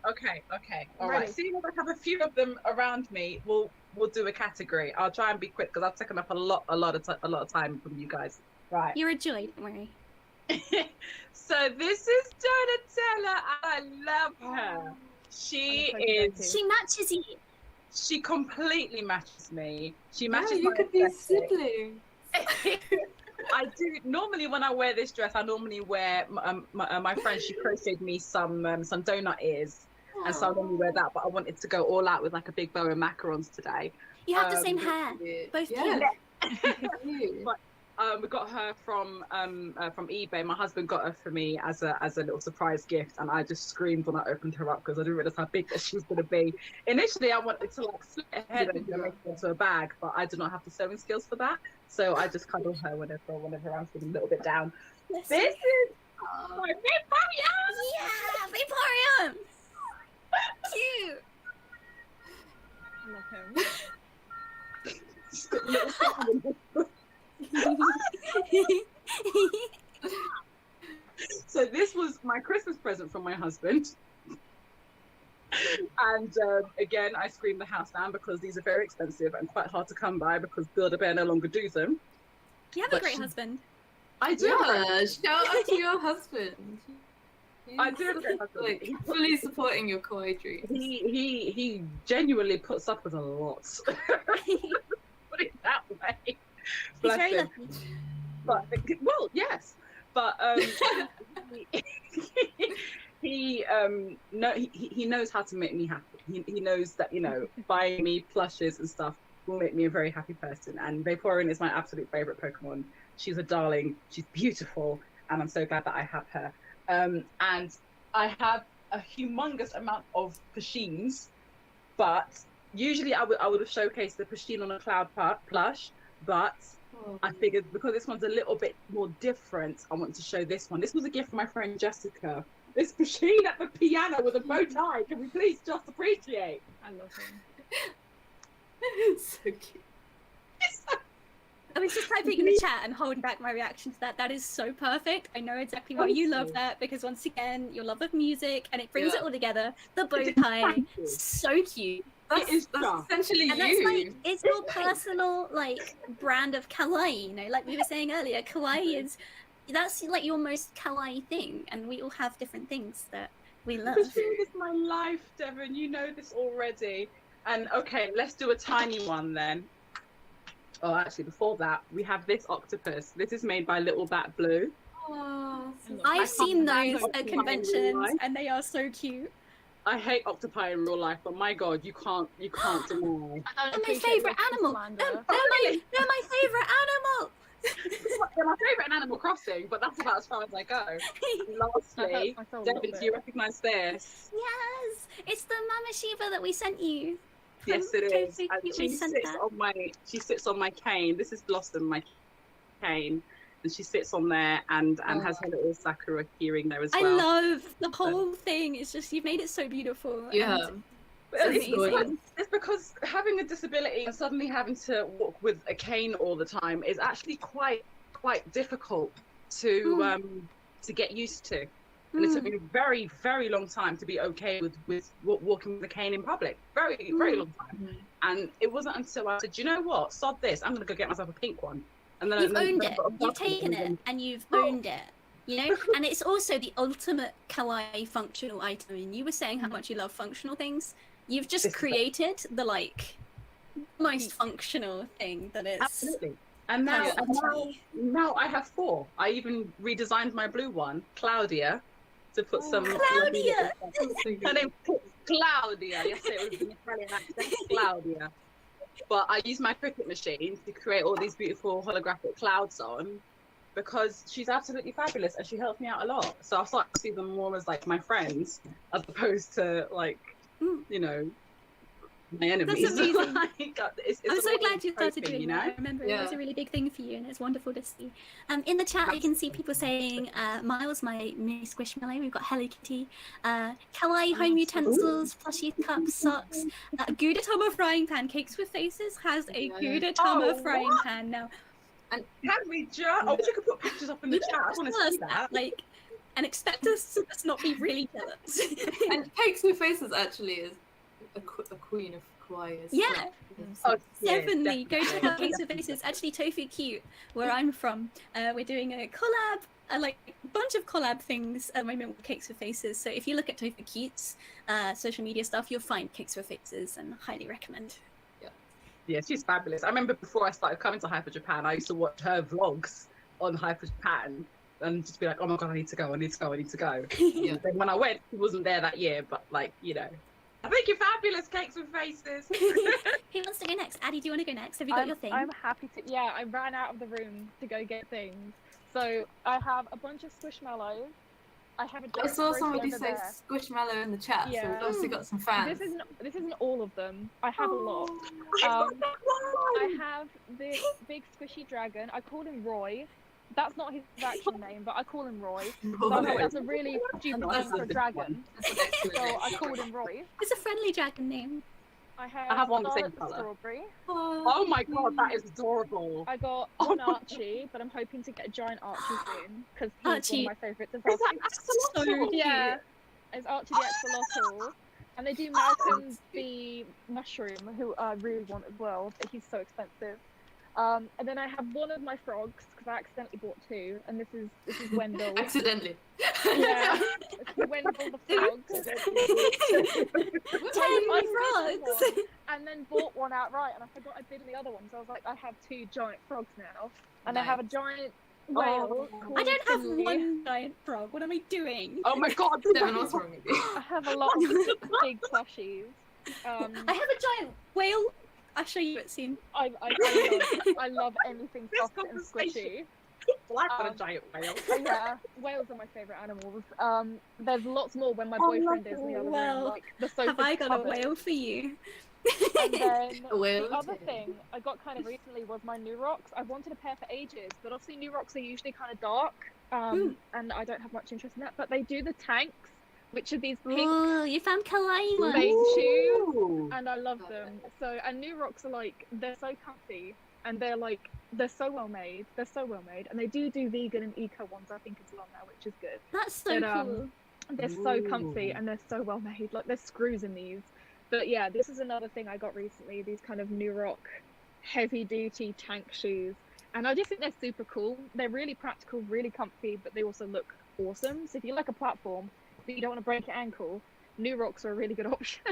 All Ready. right. Seeing as I have a few of them around me, we'll do a category. I'll try and be quick because I've taken up a lot of time from you guys. Right. You're a joy. Don't worry. So this is Donatella. I love her. She I'm is. so She matches you. She completely matches me. She Yeah, matches you my could be aesthetic. siblings. I do normally when I wear this dress. I normally wear my friend. She crocheted me some donut ears, and so I normally wear that. But I wanted to go all out with like a big bow and macarons today. You have the Um, same hair. Both Yeah. cute. But we got her from eBay. My husband got her for me as a little surprise gift, and I just screamed when I opened her up because I didn't realize how big that she was going to be. Initially, I wanted to like split her head and make it into a bag, but I do not have the sewing skills for that, so I just cuddle her whenever I'm feeling a little bit down. Let's This see. is my Vaporeon! Yeah, Vaporeon. Cute. I love him. She's got a little sound in her. So this was my Christmas present from my husband. And again, I screamed the house down because these are very expensive and quite hard to come by because Build-A-Bear no longer do them. You have a But great she- husband. I do. have a- Yeah, shout out to your husband. I do have a great husband. Like fully supporting your kawaii dreams. He genuinely puts up with a lot. Put it that way. He's Bless very him. lucky. But well, yes, but he knows how to make me happy. He knows that buying me plushes and stuff will make me a very happy person. And Vaporeon is my absolute favorite Pokemon. She's a darling. She's beautiful, and I'm so glad that I have her. And I have a humongous amount of Pashins, but usually I would have showcased the Pashin on a Cloud plush, but I figured because this one's a little bit more different, I want to show this one. This was a gift from my friend Jessica. This machine at the piano with a bow tie. Can we please just appreciate? I love him. So cute. I was just typing in the chat and holding back my reaction to that. That is so perfect. I know exactly why you love that because once again, your love of music and it brings it all together. The bow tie, so cute. That's essentially And you. that's like, it's your personal like brand of kawaii, you know, like we were saying earlier, kawaii that's like your most kawaii thing, and we all have different things that we love. This is my life, Devon. You know this already. And okay, let's do a tiny one then. Oh, actually, before that, we have this octopus. This is made by Little Bat Blue. Oh, I've seen stand those octopi at in real conventions, life. and they are so cute. I hate octopi in real life, but my God, you can't deny. I don't They're my appreciate favorite Loki's animal. slander. They're my favorite animal. They're my favourite in Animal Crossing, but that's about as far as I go. And lastly, my soul a Devon, little do you bit. recognise this? Yes, it's the Mama Shiva that we sent you. Yes, it is. Tofu And Cute, she we sent sits that. she sits on my cane. This is Blossom, my cane, and she sits on there and has her little Sakura keyring there as I well. love the whole thing. It's just, you've made it so beautiful. yeah. and But So it's because having a disability and suddenly having to walk with a cane all the time is actually quite difficult to get used to. And it took me a very, very long time to be okay with walking with a cane in public. Very, very long time. And it wasn't until I said, you know what, sod this, I'm going to go get myself a pink one. And then You've owned I've it. got a You've black one, taken and it, and you've owned it. You know, and it's also the ultimate kawaii functional item. And you were saying how much you love functional things. You've just This is it. created the like most functional thing that is. Absolutely. And now, kind of fun to me. now I have 4. I even redesigned my blue one, Claudia, to put some. Claudia! Her name's Claudia. Yes, it was an Italian accent, Claudia. But I use my Cricut machine to create all these beautiful holographic clouds on, because she's absolutely fabulous and she helps me out a lot. So I start to see them more as like my friends, as opposed to like, you know, my enemies. That's amazing. Like, it's I'm a so way glad of you started coping, doing you that. know? I remember Yeah. it was a really big thing for you, and it's wonderful to see. In the chat, you can see people saying, Miles, my mini squishmallow. We've got Hello Kitty, kawaii home utensils, plushie cups, socks. Gudetama frying pan, cakes with faces has a Yeah. Gudetama Oh, frying what? pan now. Can we just? Oh, you could put pictures up in the You chat. I just want tell to us see that. like, and expect us to not be really jealous. And Cakes with Faces actually is a queen of kawaii. Yeah. Oh, yeah, Definitely go check out definitely. Cakes with Faces. Actually, Tofu Cute, where I'm from, we're doing a collab, like a bunch of collab things at the moment with Cakes with Faces. So if you look at Tofu Cute's social media stuff, you'll find Cakes with Faces, and highly recommend. Yeah, she's fabulous. I remember before I started coming to Hyper Japan, I used to watch her vlogs on Hyper Japan and just be like, oh my God, I need to go. Yeah. Then when I went, she wasn't there that year, but like, you know. I think you're fabulous, Cakes with Faces. Who wants to go next? Addy, do you want to go next? Have you got your thing? I'm happy to. Yeah, I ran out of the room to go get things. So I have a bunch of squishmallows. I have a I giant saw roast somebody over say there. Squishmallow in the chat, so Yeah. we've obviously got some fans. This isn't all of them. I have a lot. I've got Um, that I one. have this big squishy dragon. I call him Roy. That's not his actual name, but I call him Roy. So I thought that's a really stupid That's name for a a good dragon. That's an excellent So name. I called him Roy. It's a friendly dragon name. I have one the same Scarlet the colour. Strawberry. Oh my God, that is adorable. I got Oh one my Archie, but I'm hoping to get a giant Archie soon because he's Archie. one of my favourites as Is well. that So axolotl? cute. Yeah, it's Archie the Axolotl. And they do Malcolm the Mushroom, who I really want as well, but he's so expensive. And then I have one of my frogs because I accidentally bought 2, and this is Wendell. Accidentally. Yeah, it's Wendell the frog. Tiny frogs. And then bought one outright, and I forgot I bid on the other one, so I was like, I have 2 giant frogs now, and I have a giant whale. called I don't have Finley. one giant frog. What am I doing? Oh my God, Devon, what's wrong with you? I have a lot of big plushies. I have a giant whale. I'll show you it soon. I love anything This soft and squishy. conversation. I've got a giant whale. Yeah, whales are my favourite animals. There's lots more when my Oh, boyfriend is in the other well, room, like the sofa Have I got a cupboard. whale for you? And then A whale the other too. thing I got kind of recently was my new rocks. I wanted a pair for ages, but obviously new rocks are usually kind of dark, and I don't have much interest in that. But they do the tanks, which are these pink Oh, you found kawaii Space ones. shoes, Ooh. and I love them. So, and new rocks are like, they're so comfy, and they're so well made. They're so well made, and they do vegan and eco ones, I think, as well now, which is good. That's so But, cool. They're so comfy Ooh. and they're so well made. Like, there's screws in these. But yeah, this is another thing I got recently, these kind of New Rock heavy duty tank shoes. And I just think they're super cool. They're really practical, really comfy, but they also look awesome. So if you like a platform, but you don't want to break your ankle, New Rocks are a really good option.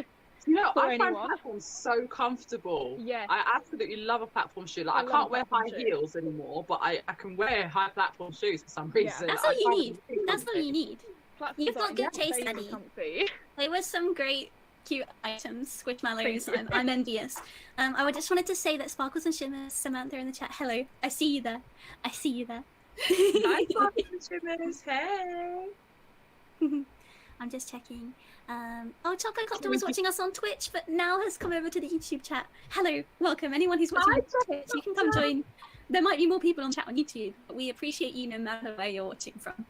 You know, for I find anyone. platforms so comfortable. Yeah. I absolutely love a platform shoe. Like, I I love can't a wear platform high shoe. heels anymore, but I can wear high platform shoes for some Yeah. reason. That's all I you find need. them really That's all comfy. you need. Platforms You've got are good taste, insanely Addy. comfy. There were some great, cute items, squishmallows. I'm envious. I just wanted to say that Sparkles and Shimmers, Samantha in the chat. Hello, I see you there. I see you there. Nice Sparkles and Shimmers. Hey. I'm just checking. Oh, Chocolate Copter was watching us on Twitch, but now has come over to the YouTube chat. Hello, welcome. Anyone who's watching Hi, on Twitch, you can come join. There might be more people on chat on YouTube, but we appreciate you no matter where you're watching from.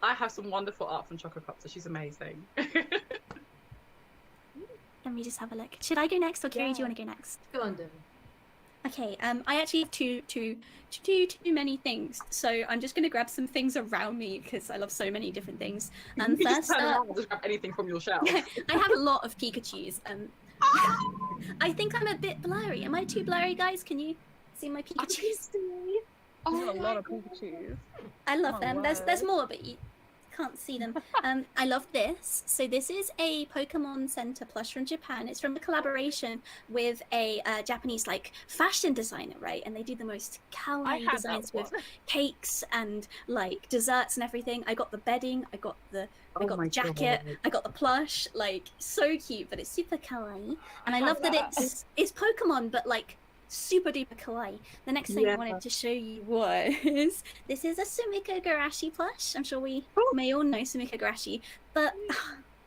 I have some wonderful art from Chococopter. She's amazing. Let me just have a look. Should I go next, or Kiri, do you Yeah. want to go next? Go on, Devon. Okay, I actually have too many things, so I'm just gonna grab some things around me because I love so many different things. You just First turn up, around and just grab anything from your shelf. I have a lot of Pikachus. I think I'm a bit blurry. Am I too blurry, guys? Can you see my Pikachus? There's a lot of Pikachus. I love Oh, them. There's word. more, but you can't see them. I love this. So this is a Pokemon Center plush from Japan. It's from a collaboration with a Japanese like fashion designer, right? And they do the most I kawaii have designs that with one. cakes and like desserts and everything. I got the bedding. I got the Oh my jacket. God. I got the plush. Like so cute, but it's super kawaii. And I have love that that. it's Pokemon, but like super duper kawaii. The next thing I Yeah. wanted to show you was this is a Sumiko Garashi plush. I'm sure we may all know Sumiko Garashi, but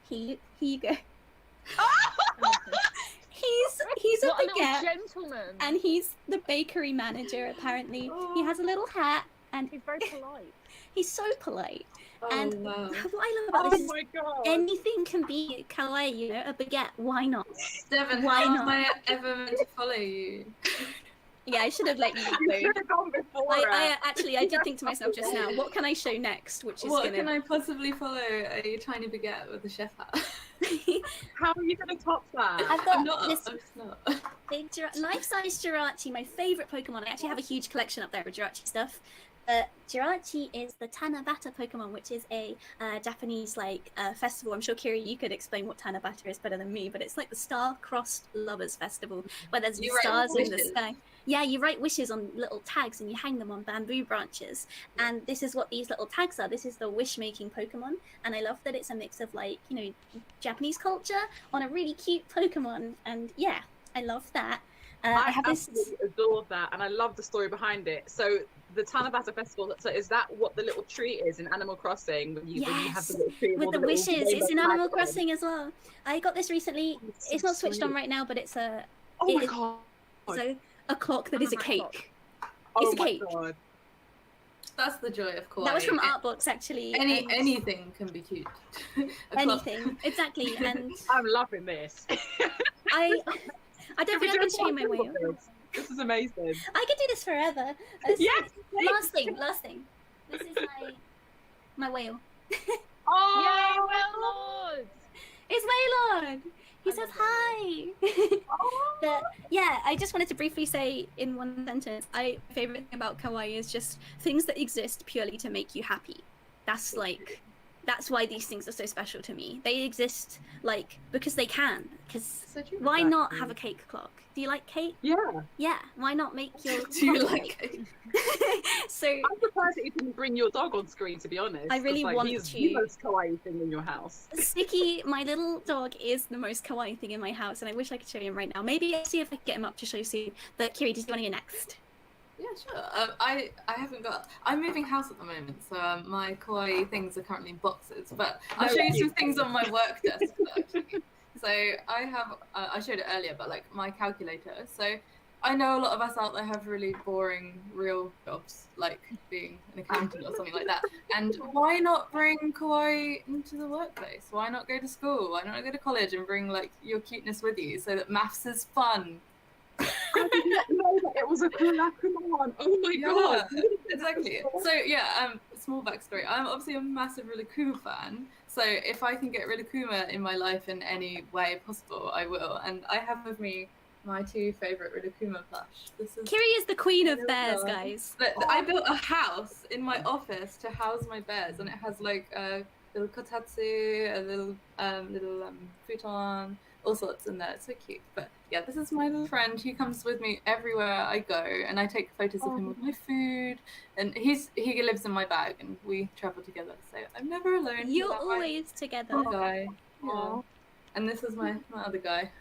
here you go. He's a What a little baguette, gentleman. and he's the bakery manager. Apparently, he has a little hat, and He's very polite. he's so polite. Oh, And wow. what I love about Oh this is my God. anything can be kawaii. You know, a baguette. Why not? Devon, Why how not? am I ever meant to follow you? Yeah, I should have let you You know. should have gone before I it. actually I did think to myself just now, what can I show next? Which is What gonna. can I possibly follow a tiny baguette with a chef hat? How are you going to top that? I've I'm got not. this I'm just not. big life-size Jirachi, my favourite Pokemon. I actually have a huge collection up there of Jirachi stuff. Jirachi is the Tanabata Pokemon, which is a Japanese like festival. I'm sure Kiri, you could explain what Tanabata is better than me, but it's like the star-crossed lovers festival where there's You write stars in the wishes. sky. Yeah, you write wishes on little tags and you hang them on bamboo branches. And this is what these little tags are. This is the wish-making Pokemon, and I love that it's a mix of like Japanese culture on a really cute Pokemon. And yeah, I love that. I have this. absolutely adore that, and I love the story behind it. So the Tanabata Festival, so is that what the little tree is in Animal Crossing? When you have the little tree With all the little wishes, rainbow it's in Animal flags on? Crossing as well. I got this recently. It's It's so not switched on sweet. right now, but it's a Oh my it- God. so a clock that is a Oh my cake. Oh It's a my cake. God. That's the joy of Kawaii. That was from art books, actually. and Anything can be cute. A clock. anything, exactly. And I'm loving this. I don't think I can show you my way. way. This is amazing. I could do this forever. Yes, Last thing. This is my whale. Oh, Yay, well, Lord! It's Waylon. He I says love hi. Oh. But yeah, I just wanted to briefly say in one sentence, my favorite thing about kawaii is just things that exist purely to make you happy. That's why these things are so special to me. They exist like because they can. Because So true. why not Exactly. have a cake clock? Do you like cake? Yeah. Yeah. Why not make your Do you clock like cake? it? So I'm surprised that you didn't bring your dog on screen, to be honest. I really 'cause, like, want he's to. the most kawaii thing in your house. Sticky, my little dog, is the most kawaii thing in my house, and I wish I could show him right now. Maybe I'll see if I can get him up to show soon. But Kiri, did you want to go next? Yeah, sure. I haven't got. I'm moving house at the moment, so my kawaii things are currently in boxes. But I'll No, show you you some things on my work desk. Actually. So I have. I showed it earlier, but like my calculator. So I know a lot of us out there have really boring real jobs, like being an accountant or something like that. And why not bring kawaii into the workplace? Why not go to school? Why not go to college and bring like your cuteness with you, so that maths is fun? I did not know that it was a Kurokuma one. Oh my god. Exactly. So yeah, small backstory. I'm obviously a massive Rilakkuma fan. So if I can get Rilakkuma in my life in any way possible, I will. And I have with me my 2 favorite Rilakkuma plush. This is Kiri is the queen of bears, guys. But I built a house in my office to house my bears, and it has like a little kotatsu, a little futon, all sorts in there. It's so cute. But yeah, this is my little friend. He comes with me everywhere I go, and I take photos of him with my food. And he lives in my bag, and we travel together. So I'm never alone. You're always together. My guy. Yeah. And this is my other guy.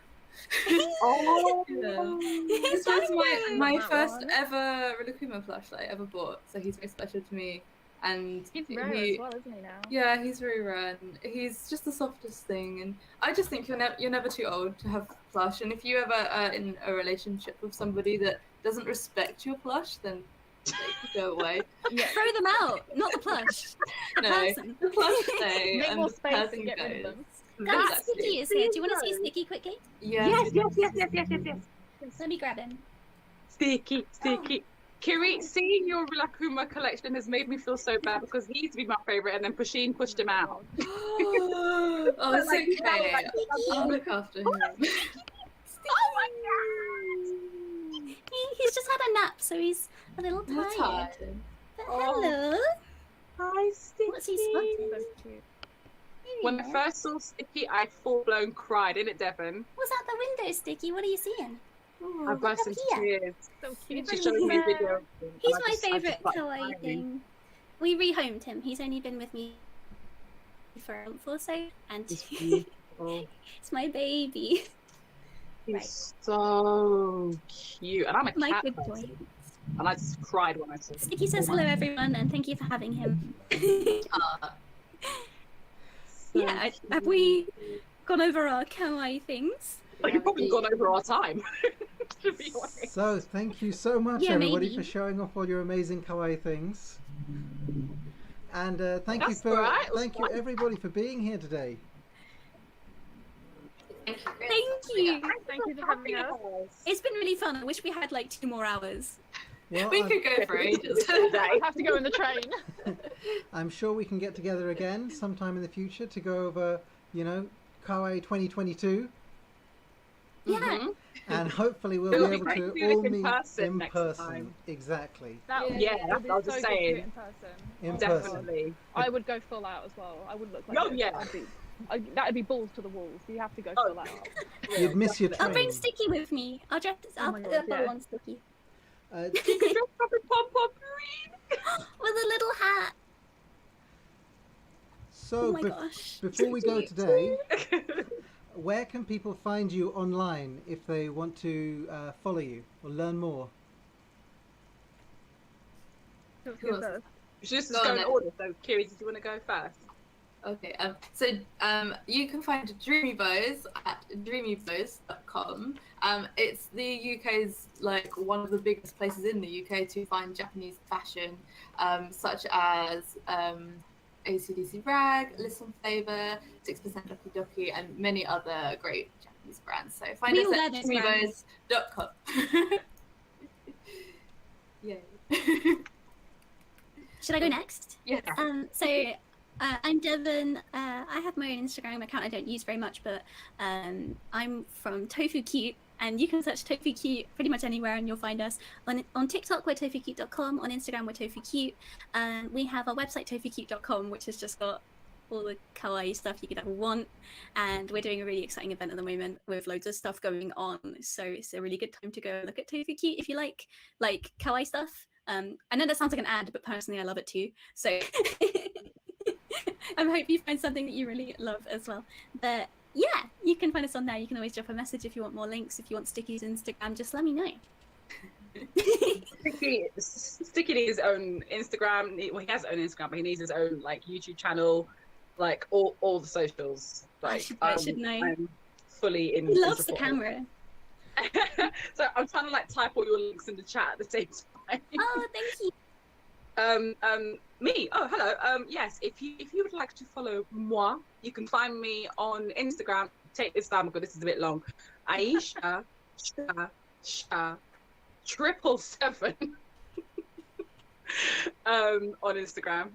Oh, yeah. This was my first ever Rilakkuma plush that I ever bought. So he's very special to me. And He's rare as well, isn't he now? Yeah, he's very rare, and he's just the softest thing. And I just think you're never too old to have plush. And if you ever in a relationship with somebody that doesn't respect your plush, then they can go away. Yeah. Throw them out, not the plush. No, Person. the plush stay, Make and more the space person to get rid of goes. them. Guys, Exactly. Sticky is here. Do you want to see Sticky quickly? Yes. Yes. Let me grab him. Sticky. Kiri, seeing your Rilakkuma collection has made me feel so bad because he used to be my favourite and then Pusheen pushed him out. Oh, it's Like, okay. like, I'll look after him. Oh my god! He's just had a nap, so he's a little I'm tired. tired. But Oh. hello. Hi, Sticky. What's he spotting? So cute. When I first saw Sticky, I full-blown cried, innit, Devon? What's out the window, Sticky? What are you seeing? I burst up into here. tears. So cute. She showed me a video. He's and I my just favourite started kawaii crying. thing. We rehomed him. He's only been with me for a month or so, and He's beautiful. it's my baby. He's so cute. And I'm a My cat good boy. person. And I just cried when I saw him. Sticky says hello, everyone, and thank you for having him. Yeah, have we gone over our kawaii things? Like, you've probably gone over our time. To be honest. So thank you so much, Yeah, everybody, maybe. for showing off all your amazing kawaii things. And thank you That's for all right, it was thank you fun. everybody for being here today. Thank you. Thank you. Thank you for having us. It's been really fun. I wish we had like 2 more hours. Well, We could go for ages. I have to go on the train. I'm sure we can get together again sometime in the future to go over, Kawaii 2022, Yeah. Mhm. and hopefully we'll It'll be be able great to to do this all in meet person in next person. time. Exactly. That would Yeah, be, that's what I was just so good to do saying. it in person. In Oh, person. Definitely. I would go full out as well. I wouldn't look like Oh, this. yeah. That'd be balls to the walls. You have to go Oh, full out. You'd miss your I'll bring train. Sticky with me. I'll dress. I'll my put God, a bottle yeah. on Sticky Uh, You can dress up in pom-pom green. with a little hat. so Oh my gosh. before we go today, where can people find you online if they want to follow you or learn more? We should just Go go on in then. order. So, Kiri, did you want to go first? Okay, so you can find Dreamy Bows at dreamybows.com. It's the UK's one of the biggest places in the UK to find Japanese fashion, such as ACDC Rag, Listen Flavor, 6% Doki Doki, and many other great Japanese brands. So find We us all at wear those brands. dreamybows.com. Yay. Should I go next? Yes. I'm Devon. I have my own Instagram account I don't use very much, but I'm from Tofu Cute, and you can search Tofu Cute pretty much anywhere and you'll find us. On TikTok, we're tofukute.com. On Instagram, we're Tofu Cute. And we have our website, tofukute.com, which has just got all the kawaii stuff you could ever want. And we're doing a really exciting event at the moment with loads of stuff going on. So it's a really good time to go look at Tofu Cute if you like kawaii stuff. I know that sounds like an ad, but personally I love it too. So I hope you find something that you really love as well. But yeah, you can find us on there. You can always drop a message if you want more links. If you want Sticky's Instagram, just let me know. Sticky needs his own Instagram. Well, he has his own Instagram, but he needs his own YouTube channel, all the socials. I should know. I'm fully in. He loves the support. camera. So I'm trying to type all your links in the chat at the same time. Oh, thank you. Me. Oh, hello. Yes, if you would like to follow moi, you can find me on Instagram. Take this down because this is a bit long. AyeshaShaSha. 777 on Instagram,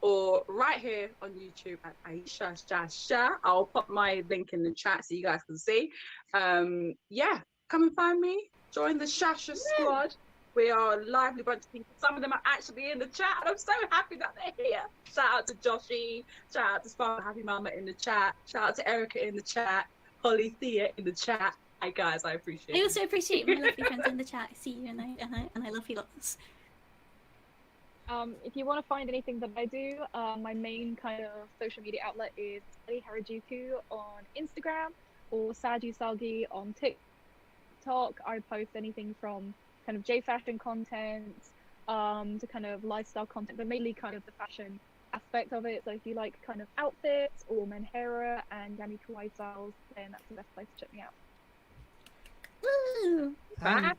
or right here on YouTube at AyeshaShaSha. I'll pop my link in the chat so you guys can see. Yeah, come and find me. Join the Shasha squad. We are a lively bunch of people. Some of them are actually in the chat, and I'm so happy that they're here. Shout out to Joshi. Shout out to Spark Happy Mama in the chat. Shout out to Erica in the chat. Holly Thea in the chat. Hi guys, I appreciate it. I also appreciate my lovely friends in the chat. I see you and I love you lots. If you want to find anything that I do, my main kind of social media outlet is Addy Harajuku on Instagram or Saju Salgi on TikTok. I post anything from kind of J fashion content to kind of lifestyle content, but mainly kind of the fashion aspect of it. So if you like kind of outfits or menhera and yami kawaii styles, then that's the best place to check me out. Woo! And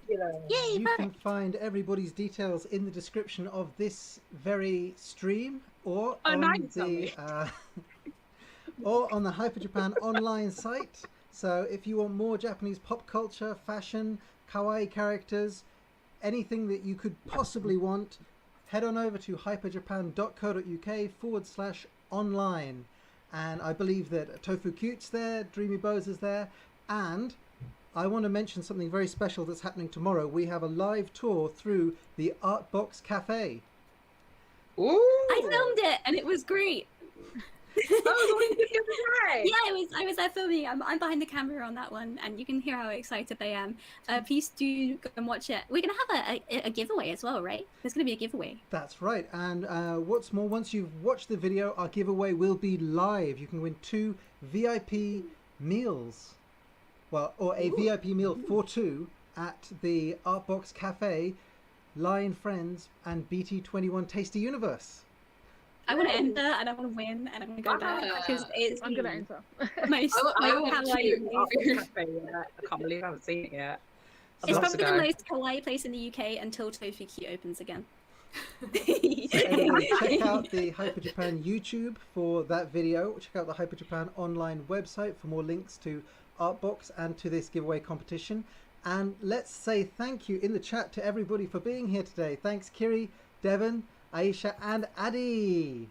Yay, you can find everybody's details in the description of this very stream, or on the or on the Hyper Japan online site. So if you want more Japanese pop culture, fashion, kawaii characters, anything that you could possibly want, head on over to hyperjapan.co.uk/online. And I believe that Tofu Cute's there, Dreamy Bows is there, and I want to mention something very special that's happening tomorrow. We have a live tour through the Art Box Cafe. Ooh. I filmed it and it was great. Yeah, I was there filming. I'm behind the camera on that one, and you can hear how excited I am. Please do go and watch it. We're gonna have a giveaway as well, right? There's gonna be a giveaway. That's right. And what's more, once you've watched the video, our giveaway will be live. You can win 2 VIP meals. Well, or a VIP meal for 2 at the Art Box Cafe, Lion Friends, and BT21 Tasty Universe. I want to enter and I want to win and I'm going to go back because it's I'm gonna enter. most I can't believe I haven't seen it yet. It's probably the most kawaii place in the UK until Tofu Cute opens again. So everybody check out the Hyper Japan YouTube for that video. Check out the Hyper Japan online website for more links to Artbox and to this giveaway competition. And let's say thank you in the chat to everybody for being here today. Thanks Kiri, Devon, Ayesha and Addy.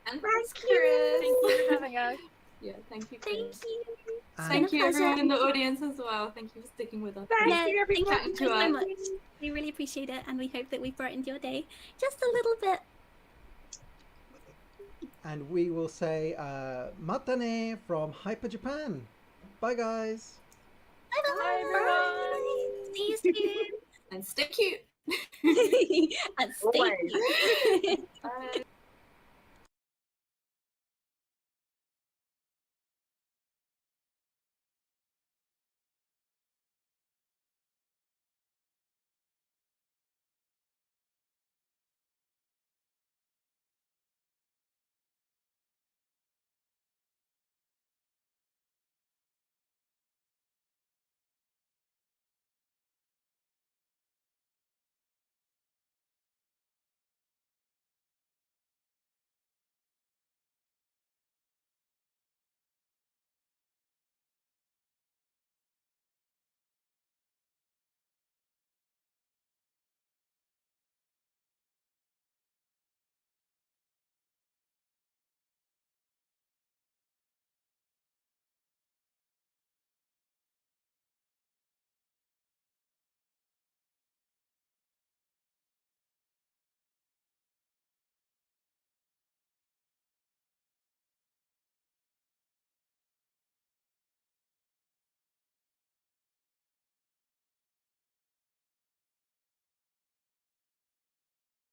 And thanks, Kiri. Thank you for having us. Yeah, thank you. Thank you. And Thank you everyone in the audience as well. Thank you for sticking with us. Thank you, Thank you everyone. so much. We really appreciate it and we hope that we've brightened your day just a little bit. And we will say mata ne from Hyper Japan. Bye guys. Bye everyone. See you soon. And stay cute. And stay cute. Bye.